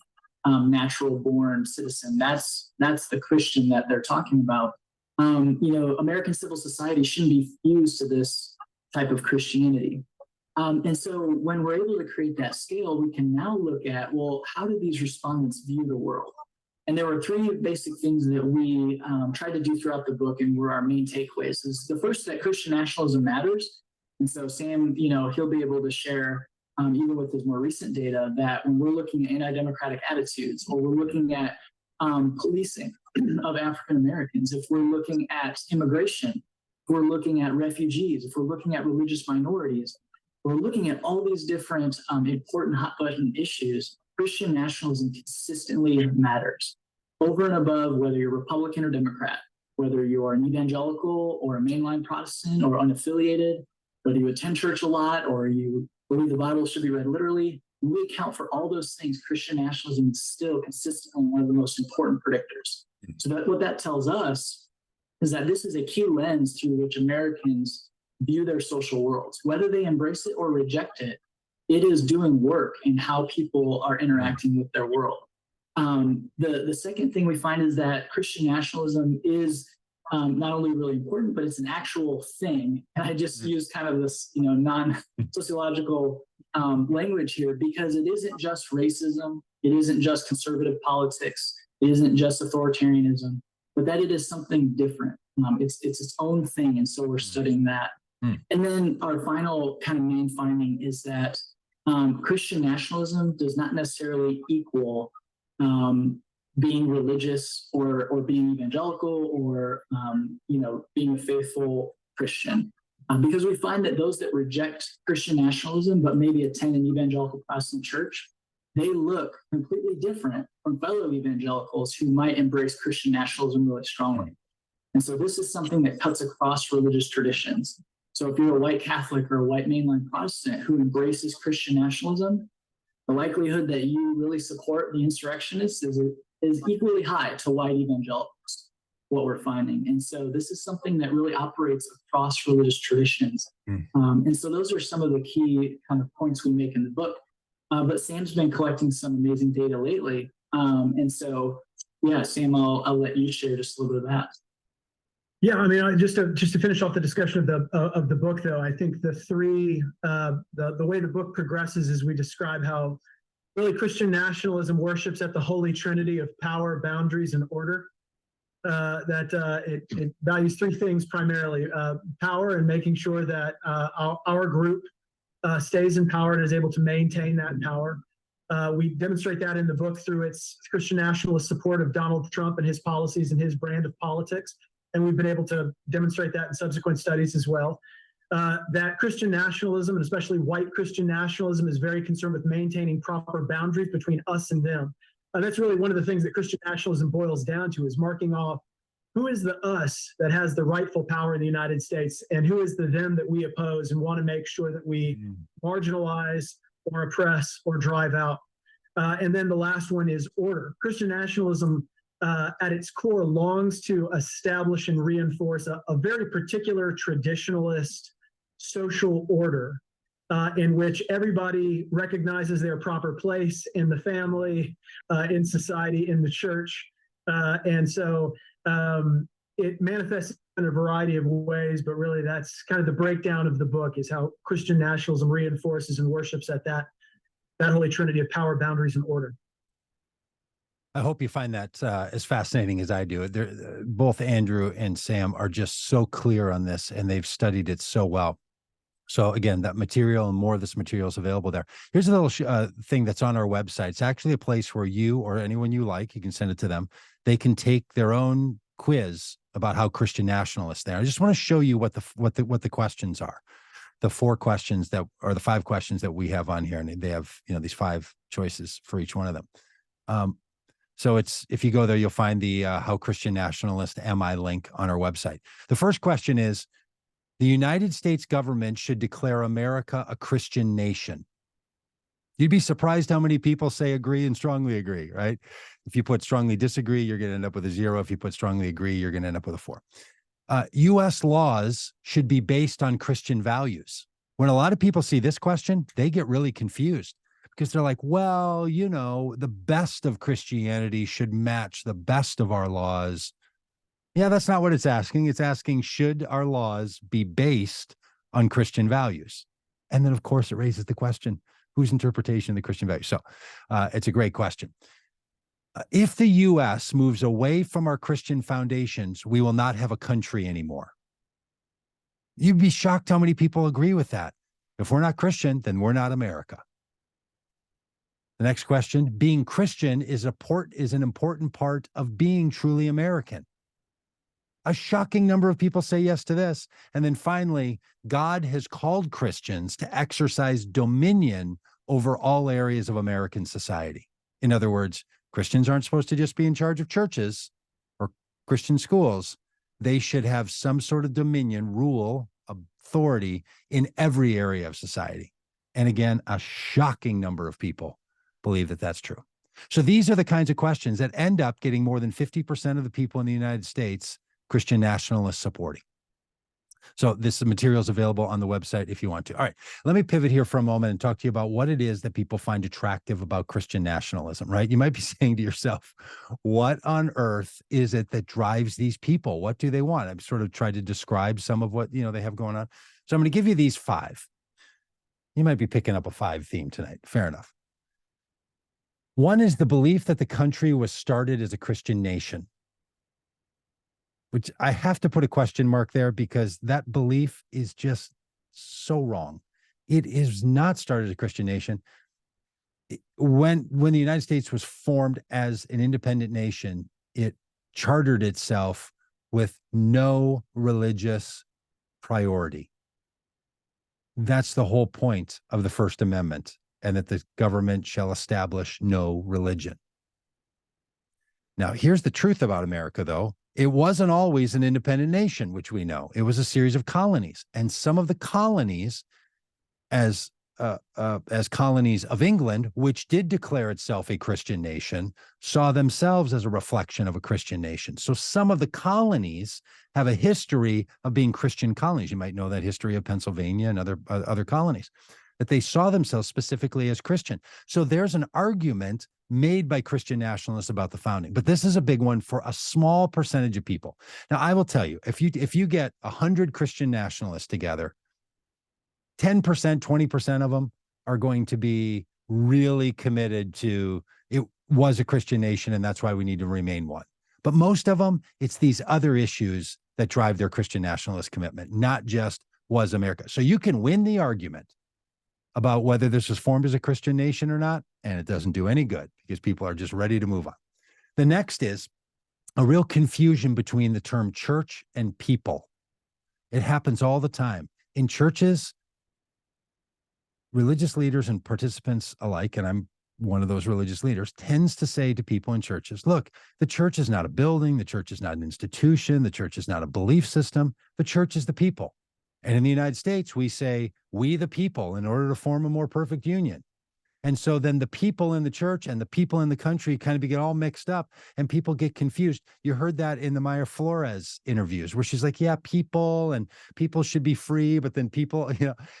natural-born citizen. That's the Christian that they're talking about. American civil society shouldn't be fused to this type of Christianity. And so when we're able to create that scale, we can now look at, well, how do these respondents view the world? And there were 3 basic things that we tried to do throughout the book and were our main takeaways. Is the first, that Christian nationalism matters. And so Sam, he'll be able to share, even with his more recent data, that when we're looking at anti-democratic attitudes, or we're looking at policing of African Americans, if we're looking at immigration, if we're looking at refugees, if we're looking at religious minorities, we're looking at all these different important hot button issues, Christian nationalism consistently matters. Over and above whether you're Republican or Democrat, whether you are an evangelical or a mainline Protestant or unaffiliated, whether you attend church a lot or you believe the Bible should be read literally, when we account for all those things, Christian nationalism is still consistently one of the most important predictors. So what that tells us is that this is a key lens through which Americans view their social worlds. Whether they embrace it or reject it, it is doing work in how people are interacting with their world. The second thing we find is that Christian nationalism is not only really important, but it's an actual thing. And I just use kind of this, non-sociological language here, because it isn't just racism, it isn't just conservative politics, it isn't just authoritarianism, but that it is something different. It's its own thing, and so we're studying that. And then our final kind of main finding is that Christian nationalism does not necessarily equal being religious or being evangelical or being a faithful Christian, because we find that those that reject Christian nationalism but maybe attend an evangelical Protestant church, they look completely different from fellow evangelicals who might embrace Christian nationalism really strongly. And so this is something that cuts across religious traditions. So if you're a white Catholic or a white mainline Protestant who embraces Christian nationalism, the likelihood that you really support the insurrectionists is equally high to white evangelicals, what we're finding. And so this is something that really operates across religious traditions. And so those are some of the key kind of points we make in the book. But Sam's been collecting some amazing data lately. And so, yeah, Sam, I'll let you share just a little bit of that. Yeah, I mean, just to finish off the discussion of the book, though, I think the way the book progresses is we describe how really Christian nationalism worships at the holy trinity of power, boundaries, and order. It values 3 things primarily: power, and making sure that our group stays in power and is able to maintain that power. We demonstrate that in the book through its Christian nationalist support of Donald Trump and his policies and his brand of politics. And we've been able to demonstrate that in subsequent studies as well. That Christian nationalism, and especially white Christian nationalism, is very concerned with maintaining proper boundaries between us and them. That's really one of the things that Christian nationalism boils down to, is marking off who is the us that has the rightful power in the United States and who is the them that we oppose and want to make sure that we marginalize or oppress or drive out. And then the last one is order. Christian nationalism at its core longs to establish and reinforce a very particular traditionalist social order in which everybody recognizes their proper place in the family, in society, in the church. And so it manifests in a variety of ways, but really that's kind of the breakdown of the book, is how Christian nationalism reinforces and worships at that holy trinity of power, boundaries, and order. I hope you find that as fascinating as I do. Both Andrew and Sam are just so clear on this, and they've studied it so well. So again, that material and more of this material is available there. Here's a little thing that's on our website. It's actually a place where you or anyone you like, you can send it to them. They can take their own quiz about how Christian nationalists they are. I just want to show you what the questions are. The 4 questions that are the 5 questions that we have on here, and they have these 5 choices for each one of them. So if you go there, you'll find the How Christian Nationalist Am I link on our website. The first question is, the United States government should declare America a Christian nation. You'd be surprised how many people say agree and strongly agree, right? If you put strongly disagree, you're going to end up with a 0. If you put strongly agree, you're going to end up with a 4. U.S. laws should be based on Christian values. When a lot of people see this question, they get really confused, because they're like, well, the best of Christianity should match the best of our laws. Yeah, that's not what it's asking. It's asking, should our laws be based on Christian values? And then, of course, it raises the question, whose interpretation of the Christian values? So it's a great question. If the U.S. moves away from our Christian foundations, we will not have a country anymore. You'd be shocked how many people agree with that. If we're not Christian, then we're not America. The next question, being Christian is an important part of being truly American. A shocking number of people say yes to this. And then finally, God has called Christians to exercise dominion over all areas of American society. In other words, Christians aren't supposed to just be in charge of churches or Christian schools. They should have some sort of dominion, rule, authority in every area of society. And again, a shocking number of people believe that that's true. So these are the kinds of questions that end up getting more than 50% of the people in the United States Christian nationalists supporting. So this material is available on the website if you want to. All right, let me pivot here for a moment and talk to you about what it is that people find attractive about Christian nationalism, right? You might be saying to yourself, what on earth is it that drives these people? What do they want? I've sort of tried to describe some of what they have going on. So I'm going to give you these 5. You might be picking up a 5 theme tonight. Fair enough. One is the belief that the country was started as a Christian nation, which I have to put a question mark there, because that belief is just so wrong. It is not started as a Christian nation. When the United States was formed as an independent nation, it chartered itself with no religious priority. That's the whole point of the First Amendment, and that the government shall establish no religion. Now, here's the truth about America, though. It wasn't always an independent nation, which we know. It was a series of colonies, and some of the colonies, as colonies of England, which did declare itself a Christian nation, saw themselves as a reflection of a Christian nation. So some of the colonies have a history of being Christian colonies. You might know that history of Pennsylvania and other colonies, that they saw themselves specifically as Christian. So there's an argument made by Christian nationalists about the founding, but this is a big one for a small percentage of people. Now, I will tell you, if you get 100 Christian nationalists together, 10%, 20% of them are going to be really committed to it was a Christian nation, and that's why we need to remain one. But most of them, it's these other issues that drive their Christian nationalist commitment, not just was America. So you can win the argument about whether this was formed as a Christian nation or not, and it doesn't do any good, because people are just ready to move on. The next is a real confusion between the term church and people. It happens all the time. In churches, religious leaders and participants alike, and I'm one of those religious leaders, tends to say to people in churches, look, the church is not a building, the church is not an institution, the church is not a belief system, the church is the people. And in the United States, we say, we the people, in order to form a more perfect union. And so then the people in the church and the people in the country kind of get all mixed up, and people get confused. You heard that in the Maya Flores interviews, where she's like, yeah, people, and people should be free, but then people,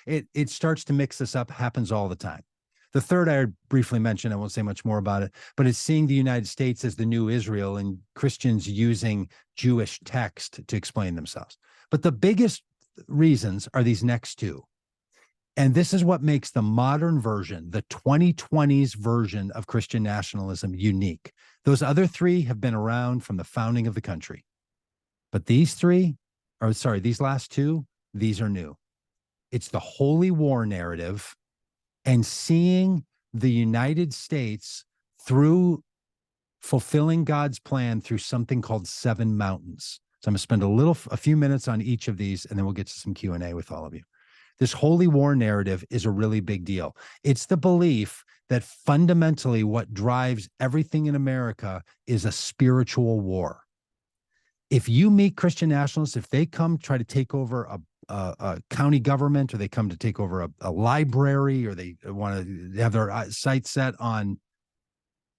it starts to mix this up, happens all the time. The third I briefly mentioned, I won't say much more about it, but it's seeing the United States as the new Israel and Christians using Jewish text to explain themselves. But the biggest reasons are these next two. And this is what makes the modern version, the 2020s version of Christian nationalism, unique. Those other three have been around from the founding of the country. But these last two, these are new. It's the holy war narrative and seeing the United States through fulfilling God's plan through something called 7 mountains. So I'm going to spend a few minutes on each of these, and then we'll get to some Q&A with all of you. This holy war narrative is a really big deal. It's the belief that fundamentally what drives everything in America is a spiritual war. If you meet Christian nationalists, if they come try to take over a county government, or they come to take over a library, or they want to have their sights set on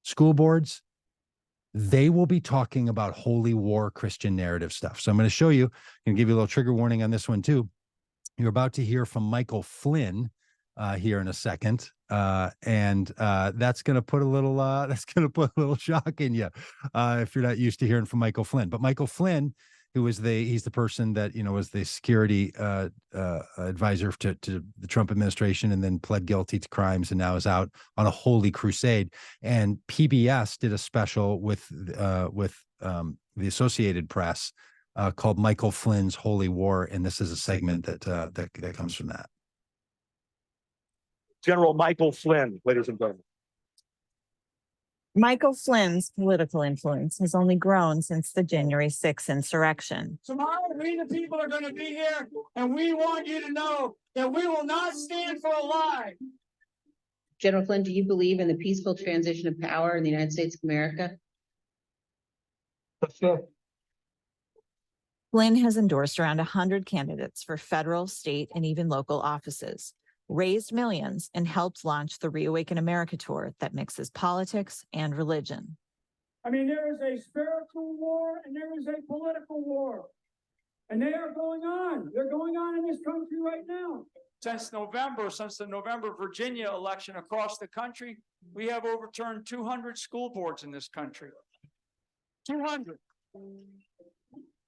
school boards, they will be talking about holy war Christian narrative stuff. So I'm going to show you and give you a little trigger warning on this one too. You're about to hear from Michael Flynn here in a second, and that's going to put a little shock in you if you're not used to hearing from Michael Flynn. But Michael Flynn, he's the person that was the security advisor to the Trump administration, and then pled guilty to crimes, and now is out on a holy crusade. And PBS did a special with the Associated Press called Michael Flynn's Holy War, and this is a segment that comes from that. General Michael Flynn, ladies and gentlemen. Michael Flynn's political influence has only grown since the January 6th insurrection. Tomorrow, we the people are going to be here, and we want you to know that we will not stand for a lie. General Flynn, do you believe in the peaceful transition of power in the United States of America? Flynn has endorsed around 100 candidates for federal, state, and even local offices, raised millions, and helped launch the Reawaken America tour that mixes politics and religion. I mean, there is a spiritual war and there is a political war. And they are going on. They're going on in this country right now. Since the November Virginia election across the country, we have overturned 200 school boards in this country. 200.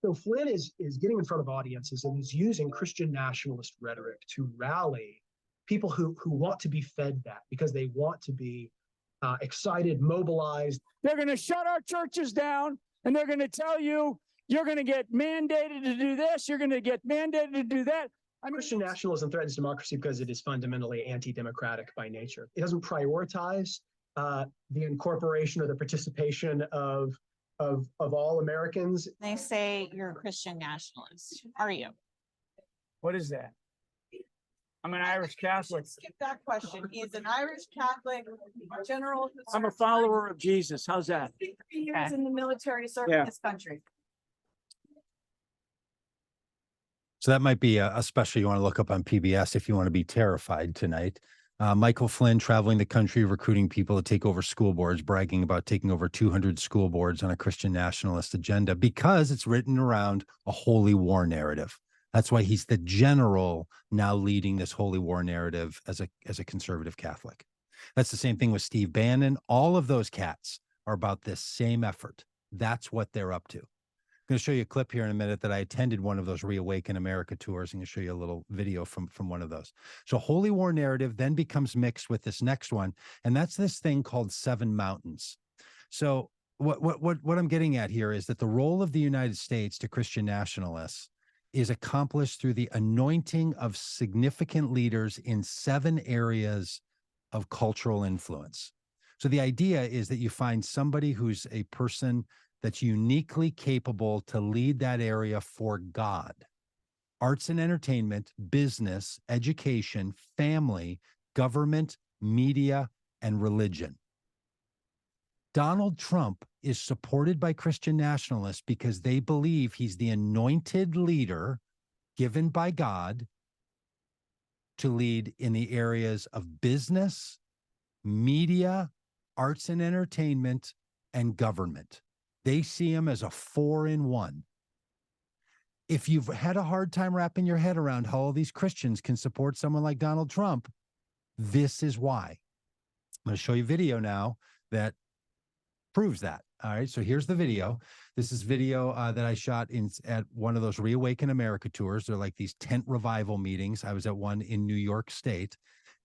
So Flynn is getting in front of audiences and he's using Christian nationalist rhetoric to rally people who want to be fed that because they want to be excited, mobilized. They're going to shut our churches down and they're going to tell you, you're going to get mandated to do this, you're going to get mandated to do that. Christian nationalism threatens democracy because it is fundamentally anti-democratic by nature. It doesn't prioritize the incorporation or the participation of all Americans. They say you're a Christian nationalist. Are you? What is that? I'm an Irish Catholic. Skip that question. He's an Irish Catholic general. I'm a follower of Jesus. How's that? 3 years in the military serving this country. So that might be a special you want to look up on PBS if you want to be terrified tonight. Michael Flynn traveling the country, recruiting people to take over school boards, bragging about taking over 200 school boards on a Christian nationalist agenda because it's written around a holy war narrative. That's why he's the general now leading this holy war narrative as a conservative Catholic. That's the same thing with Steve Bannon. All of those cats are about this same effort. That's what they're up to. I'm going to show you a clip here in a minute that I attended one of those Reawaken America tours. I'm going to show you a little video from one of those. So holy war narrative then becomes mixed with this next one, and that's this thing called 7 mountains. So what I'm getting at here is that the role of the United States to Christian nationalists is accomplished through the anointing of significant leaders in 7 areas of cultural influence. So the idea is that you find somebody who's a person that's uniquely capable to lead that area for God. Arts and entertainment, business, education, family, government, media, and religion. Donald Trump is supported by Christian nationalists because they believe he's the anointed leader given by God to lead in the areas of business, media, arts and entertainment, and government. They see him as a 4-in-1. If you've had a hard time wrapping your head around how all these Christians can support someone like Donald Trump, this is why. going to show you video now that proves that. All right. So here's the video. This is video that I shot at one of those Reawaken America tours. They're like these tent revival meetings. I was at one in New York State,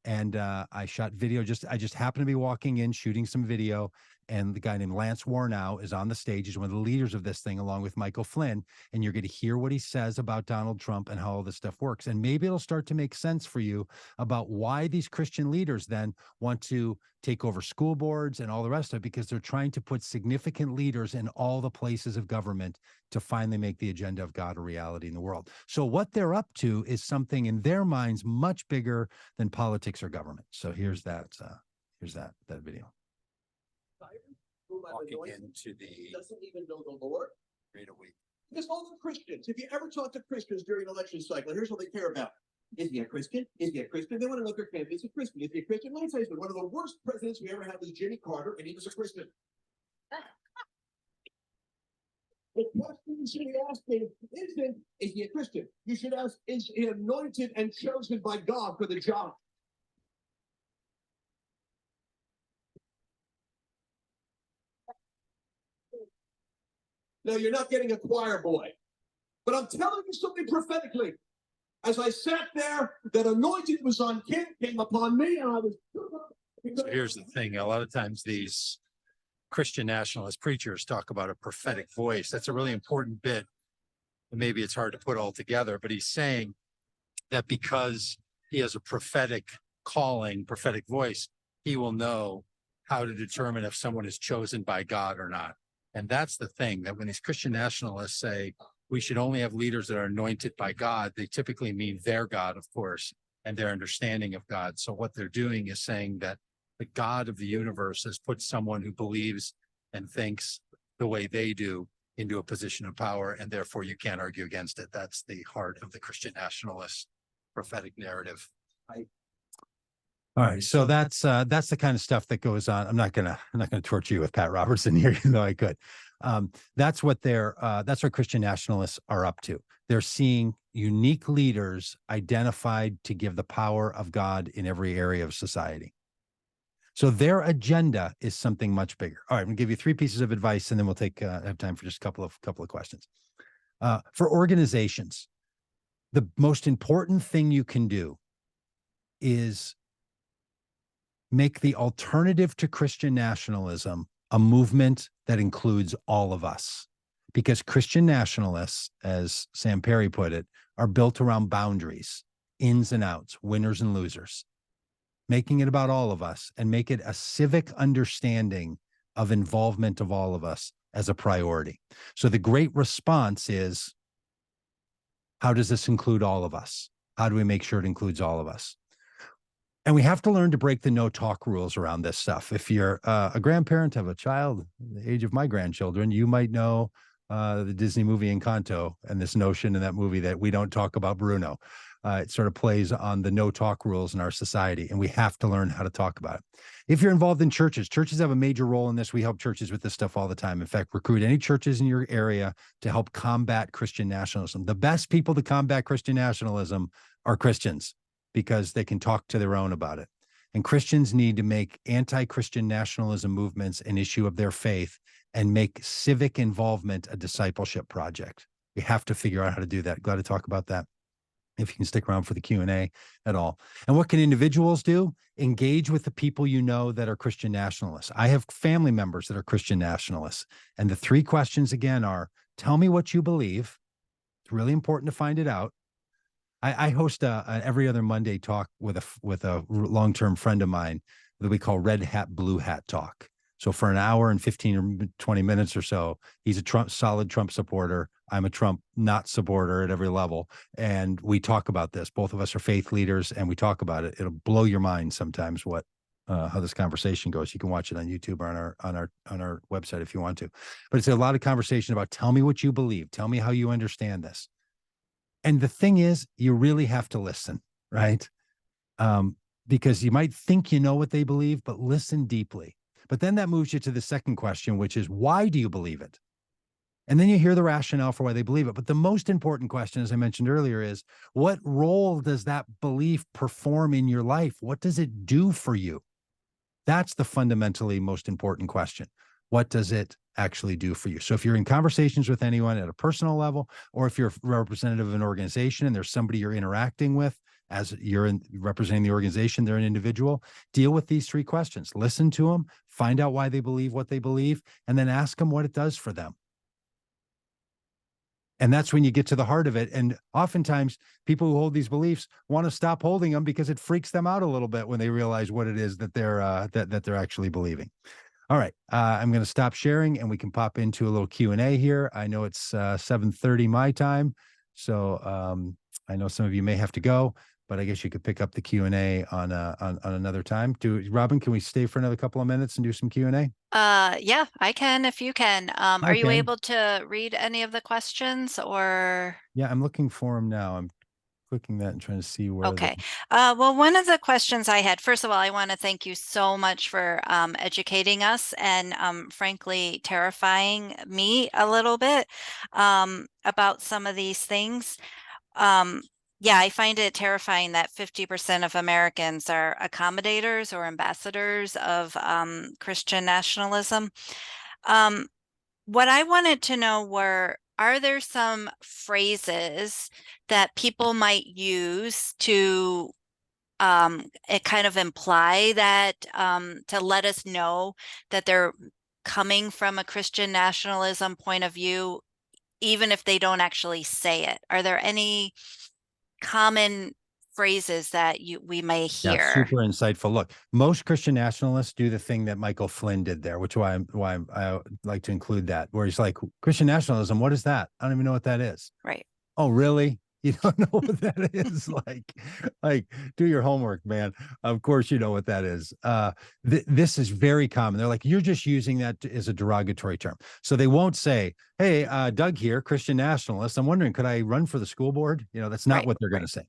and I shot video. I just happened to be walking in, shooting some video, and the guy named Lance Warnow is on the stage. He's one of the leaders of this thing, along with Michael Flynn. And you're going to hear what he says about Donald Trump and how all this stuff works. And maybe it'll start to make sense for you about why these Christian leaders then want to take over school boards and all the rest of it, because they're trying to put significant leaders in all the places of government to finally make the agenda of God a reality in the world. So what they're up to is something in their minds much bigger than politics or government. So here's that video. Walking into the doesn't even know the Lord. Great Awakening. Because all the Christians, if you ever talk to Christians during an election cycle, here's what they care about. Is he a Christian? Is he a Christian? They want to know if their candidate's a Christian. Is he a Christian? Let me tell you something. One of the worst presidents we ever had was Jimmy Carter, and he was a Christian. The question you should be asking isn't, is he a Christian? You should ask, is he anointed and chosen by God for the job? No, you're not getting a choir boy. But I'm telling you something prophetically. As I sat there, that anointing was on Kim, came upon me, and I was... So here's the thing. A lot of times these Christian nationalist preachers talk about a prophetic voice. That's a really important bit. And maybe it's hard to put all together, but he's saying that because he has a prophetic calling, prophetic voice, he will know how to determine if someone is chosen by God or not. And that's the thing, that when these Christian nationalists say we should only have leaders that are anointed by God, they typically mean their God, of course, and their understanding of God. So what they're doing is saying that the God of the universe has put someone who believes and thinks the way they do into a position of power, and therefore you can't argue against it. That's the heart of the Christian nationalist prophetic narrative. All right, so that's the kind of stuff that goes on. I'm not gonna torture you with Pat Robertson here, even though I could. That's what Christian nationalists are up to. They're seeing unique leaders identified to give the power of God in every area of society. So their agenda is something much bigger. All right, I'm gonna give you 3 pieces of advice, and then we'll have time for just a couple of questions. For organizations, the most important thing you can do is make the alternative to Christian nationalism a movement that includes all of us. Because Christian nationalists, as Sam Perry put it, are built around boundaries, ins and outs, winners and losers. Making it about all of us and make it a civic understanding of involvement of all of us as a priority. So the great response is, how does this include all of us? How do we make sure it includes all of us? And we have to learn to break the no talk rules around this stuff. If you're a grandparent of a child the age of my grandchildren, you might know the Disney movie Encanto and this notion in that movie that we don't talk about Bruno. It sort of plays on the no talk rules in our society, and we have to learn how to talk about it. If you're involved in churches have a major role in this. We help churches with this stuff all the time. In fact, recruit any churches in your area to help combat Christian nationalism. The best people to combat Christian nationalism are Christians, because they can talk to their own about it. And Christians need to make anti-Christian nationalism movements an issue of their faith and make civic involvement a discipleship project. We have to figure out how to do that. Glad to talk about that if you can stick around for the Q&A at all. And what can individuals do? Engage with the people you know that are Christian nationalists. I have family members that are Christian nationalists. And the 3 questions again are, tell me what you believe. It's really important to find it out. I host an every other Monday talk with a long-term friend of mine that we call Red Hat, Blue Hat Talk. So for an hour and 15 or 20 minutes or so, he's a solid Trump supporter. I'm a Trump not supporter at every level. And we talk about this. Both of us are faith leaders, and we talk about it. It'll blow your mind sometimes how this conversation goes. You can watch it on YouTube or on our website if you want to. But it's a lot of conversation about, tell me what you believe. Tell me how you understand this. And the thing is, you really have to listen, right? Because you might think you know what they believe, but listen deeply. But then that moves you to the second question, which is, why do you believe it? And then you hear the rationale for why they believe it. But the most important question, as I mentioned earlier, is, what role does that belief perform in your life? What does it do for you? That's the fundamentally most important question. What does it actually do for you? So if you're in conversations with anyone at a personal level, or if you're a representative of an organization and there's somebody you're interacting with as representing the organization, they're an individual, deal with these three questions. Listen to them, find out why they believe what they believe, and then ask them what it does for them. And that's when you get to the heart of it. And oftentimes people who hold these beliefs want to stop holding them because it freaks them out a little bit when they realize what it is that they're actually believing. All right, I'm going to stop sharing and we can pop into a little Q&A here. I know it's 7:30 my time, so I know some of you may have to go, but I guess you could pick up the Q&A on another time. Robin, can we stay for another couple of minutes and do some Q&A? Yeah, I can if you can. Are you Okay. able to read any of the questions or? Yeah, I'm looking for them now. I'm clicking that and trying to see where. Okay. Well, one of the questions I had, first of all, I want to thank you so much for educating us and frankly terrifying me a little bit about some of these things. Yeah, I find it terrifying that 50% of Americans are accommodators or ambassadors of Christian nationalism. What I wanted to know were, are there some phrases that people might use to it kind of imply that to let us know that they're coming from a Christian nationalism point of view, even if they don't actually say it? Are there any common phrases that we may Yeah, hear? super insightful. Look, most Christian nationalists do the thing that Michael Flynn did there, which why I like to include that, where he's like, Christian nationalism, what is that? I don't even know what that is. Right. Oh, really? You don't know what that is? Like, do your homework, man. Of course you know what that is. This is very common. They're like, you're just using that as a derogatory term. So they won't say, hey, Doug here, Christian nationalist. I'm wondering, could I run for the school board? You know, that's not what they're going to say.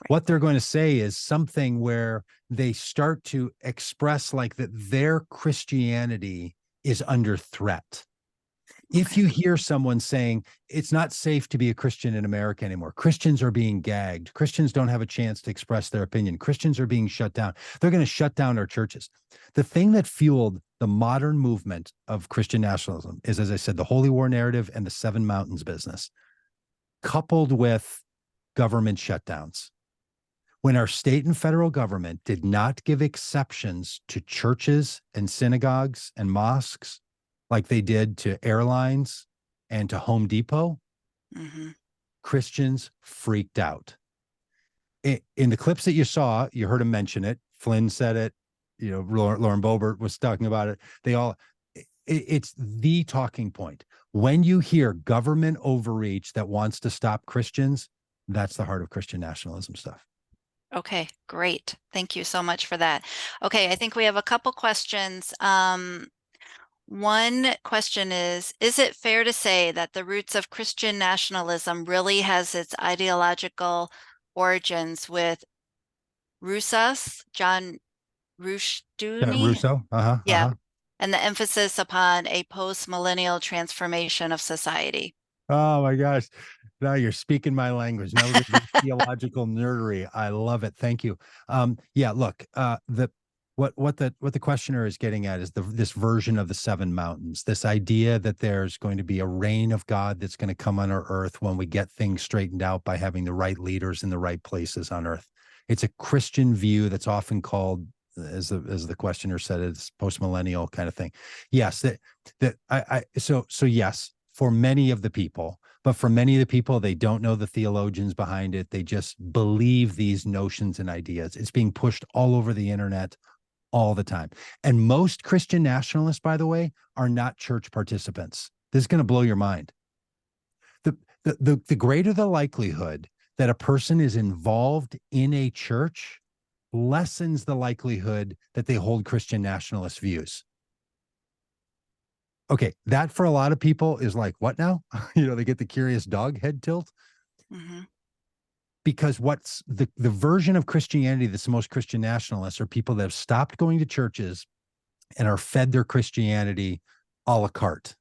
What they're going to say is something where they start to express like that their Christianity is under threat. If you hear someone saying it's not safe to be a Christian in America anymore, Christians are being gagged, Christians don't have a chance to express their opinion, Christians are being shut down, they're going to shut down our churches. The thing that fueled the modern movement of Christian nationalism is, as I said, the Holy War narrative and the Seven Mountains business, coupled with government shutdowns. When our state and federal government did not give exceptions to churches and synagogues and mosques, like they did to airlines and to Home Depot, Christians freaked out. In the clips that you saw, you heard him mention it. Flynn said it. You know, Lauren Boebert was talking about it. It's the talking point. When you hear government overreach that wants to stop Christians, that's the heart of Christian nationalism stuff. Okay, great. Thank you so much for that. Okay, I think we have a couple questions. One question is it fair to say that the roots of Christian nationalism really has its ideological origins with John Rushdoony? Russo? Yeah. And the emphasis upon a post-millennial transformation of society. Oh my gosh. Now you're speaking my language. Now we're getting theological nerdery. I love it. Thank you. Yeah, look, what the questioner is getting at is this version of the Seven Mountains, this idea that there's going to be a reign of God that's going to come on our earth when we get things straightened out by having the right leaders in the right places on earth. It's a Christian view that's often called, as the questioner said, it's post-millennial kind of thing. Yes, so yes, for many of the people, but for many of the people, they don't know the theologians behind it. They just believe these notions and ideas. It's being pushed all over the internet all the time. And most Christian nationalists, by the way, are not church participants. This is going to blow your mind. The greater the likelihood that a person is involved in a church lessens the likelihood that they hold Christian nationalist views. Okay, that for a lot of people is like, what now? You know, they get the curious dog head tilt. Because what's the version of Christianity that's the most Christian nationalists are people that have stopped going to churches and are fed their Christianity a la carte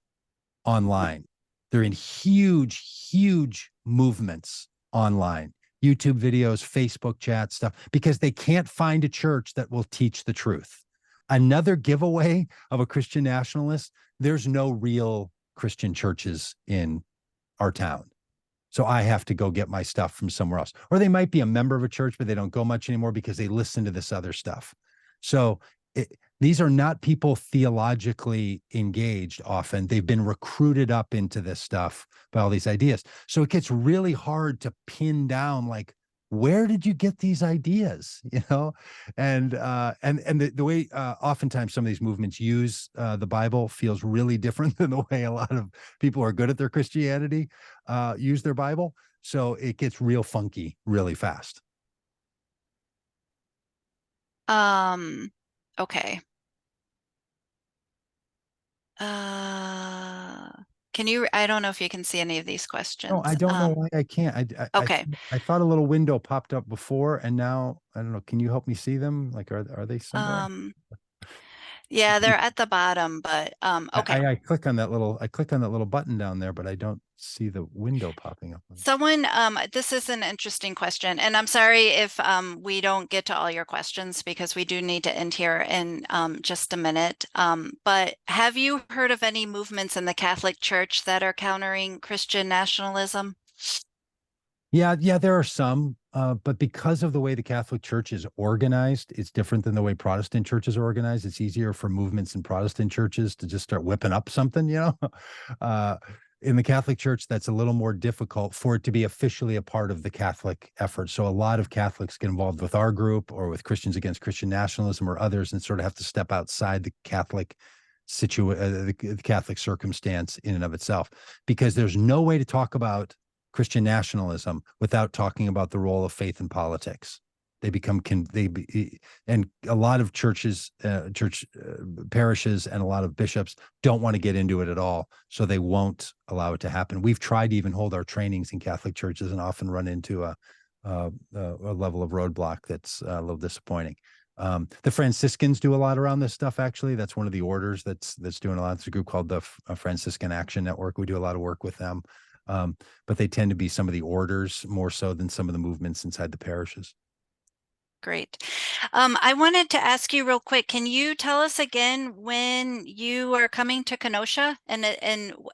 online. They're in huge movements online, YouTube videos, Facebook chat stuff, because they can't find a church that will teach the truth. another giveaway of a Christian nationalist. There's no real Christian churches in our town. So I have to go get my stuff from somewhere else. Or they might be a member of a church, but they don't go much anymore because they listen to this other stuff. So these are not people theologically engaged often. They've been recruited up into this stuff by all these ideas. So it gets really hard to pin down, like, where did you get these ideas? You know, and the way oftentimes some of these movements use the Bible feels really different than the way a lot of people who are good at their Christianity use their Bible. So it gets real funky really fast. Okay. Can you, I don't know if you can see any of these questions. No, I don't know why I can't. Okay. I thought a little window popped up before, and now I don't know. Can you help me see them? Like, are they somewhere? Yeah, they're at the bottom, but okay. I click on that little button down there, but I don't see the window popping up. Someone, this is an interesting question, and I'm sorry if we don't get to all your questions because we do need to end here in just a minute. But have you heard of any movements in the Catholic Church that are countering Christian nationalism? Yeah, there are some, but because of the way the Catholic Church is organized, it's different than the way Protestant churches are organized. It's easier for movements in Protestant churches to just start whipping up something, you know. In the Catholic Church, that's a little more difficult for it to be officially a part of the Catholic effort. So a lot of Catholics get involved with our group or with Christians Against Christian Nationalism or others and sort of have to step outside the Catholic the Catholic circumstance in and of itself, because there's no way to talk about Christian nationalism without talking about the role of faith in politics. They become and a lot of churches, parishes, and a lot of bishops don't want to get into it at all, so they won't allow it to happen. We've tried to even hold our trainings in Catholic churches and often run into a level of roadblock that's a little disappointing. The Franciscans do a lot around this stuff. Actually, that's one of the orders that's doing a lot. There's a group called the Franciscan Action Network. We do a lot of work with them, but they tend to be some of the orders more so than some of the movements inside the parishes. Great. I wanted to ask you real quick, can you tell us again when you are coming to Kenosha, and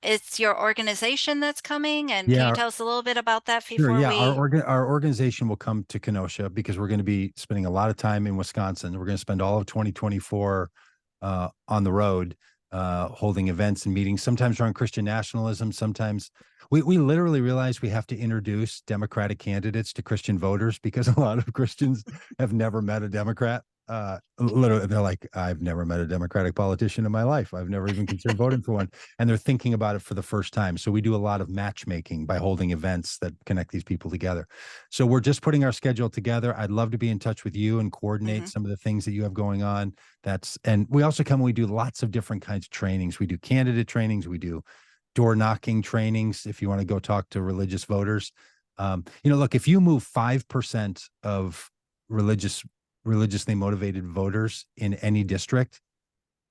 it's your organization that's coming, and can you tell us a little bit about that before Sure, yeah. we... Our organization will come to Kenosha because we're going to be spending a lot of time in Wisconsin. We're going to spend all of 2024 on the road, holding events and meetings, sometimes around Christian nationalism. Sometimes we literally realize we have to introduce Democratic candidates to Christian voters because a lot of Christians have never met a Democrat. Literally, they're like, I've never met a Democratic politician in my life. I've never even considered voting for one. And they're thinking about it for the first time. So we do a lot of matchmaking by holding events that connect these people together. So we're just putting our schedule together. I'd love to be in touch with you and coordinate some of the things that you have going on. And we also we do lots of different kinds of trainings. We do candidate trainings. We do door knocking trainings if you want to go talk to religious voters. Look, if you move 5% of religiously motivated voters in any district,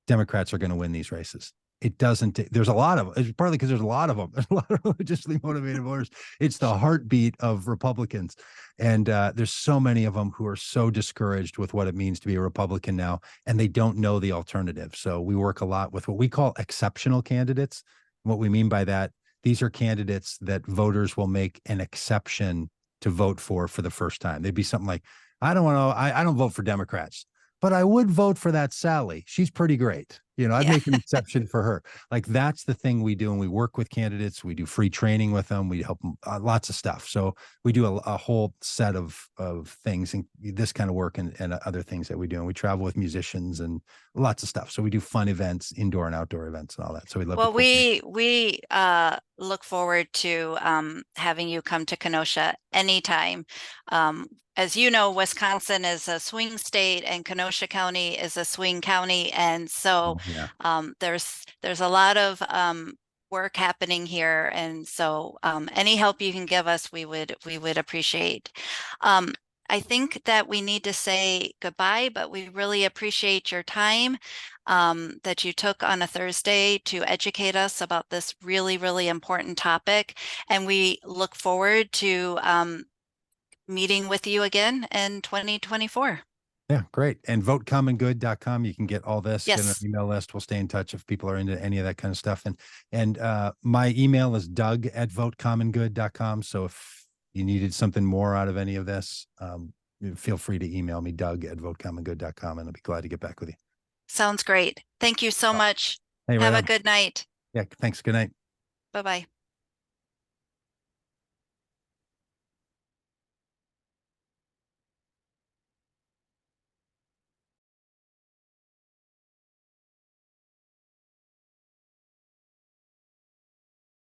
Democrats are going to win these races. It doesn't, there's a lot of, it's partly because there's a lot of them. There's a lot of religiously motivated voters. It's the heartbeat of Republicans. And there's so many of them who are so discouraged with what it means to be a Republican now, and they don't know the alternative. So we work a lot with what we call exceptional candidates. What we mean by that, these are candidates that voters will make an exception to vote for the first time. They'd be something like, I don't vote for Democrats, but I would vote for that Sally. She's pretty great. I'd make an exception for her. Like, that's the thing we do. And we work with candidates. We do free training with them. We help them, lots of stuff. So we do a whole set of things, and this kind of work and other things that we do. And we travel with musicians and lots of stuff. So we do fun events, indoor and outdoor events and all that. So we love. Well, we look forward to having you come to Kenosha anytime. As you know, Wisconsin is a swing state and Kenosha County is a swing county. And so there's a lot of work happening here. And so any help you can give us, we would appreciate. I think that we need to say goodbye, but we really appreciate your time that you took on a Thursday to educate us about this really, really important topic. And we look forward to meeting with you again in 2024. Yeah, great. And votecommongood.com. You can get all this, get an Yes. email list. We'll stay in touch if people are into any of that kind of stuff. And my email is doug@votecommongood.com. So if you needed something more out of any of this, feel free to email me, doug@votecommongood.com, and I'll be glad to get back with you. Sounds great. Thank you so much. Hey, Have right a on. good night. Yeah, thanks. Good night. Bye-bye.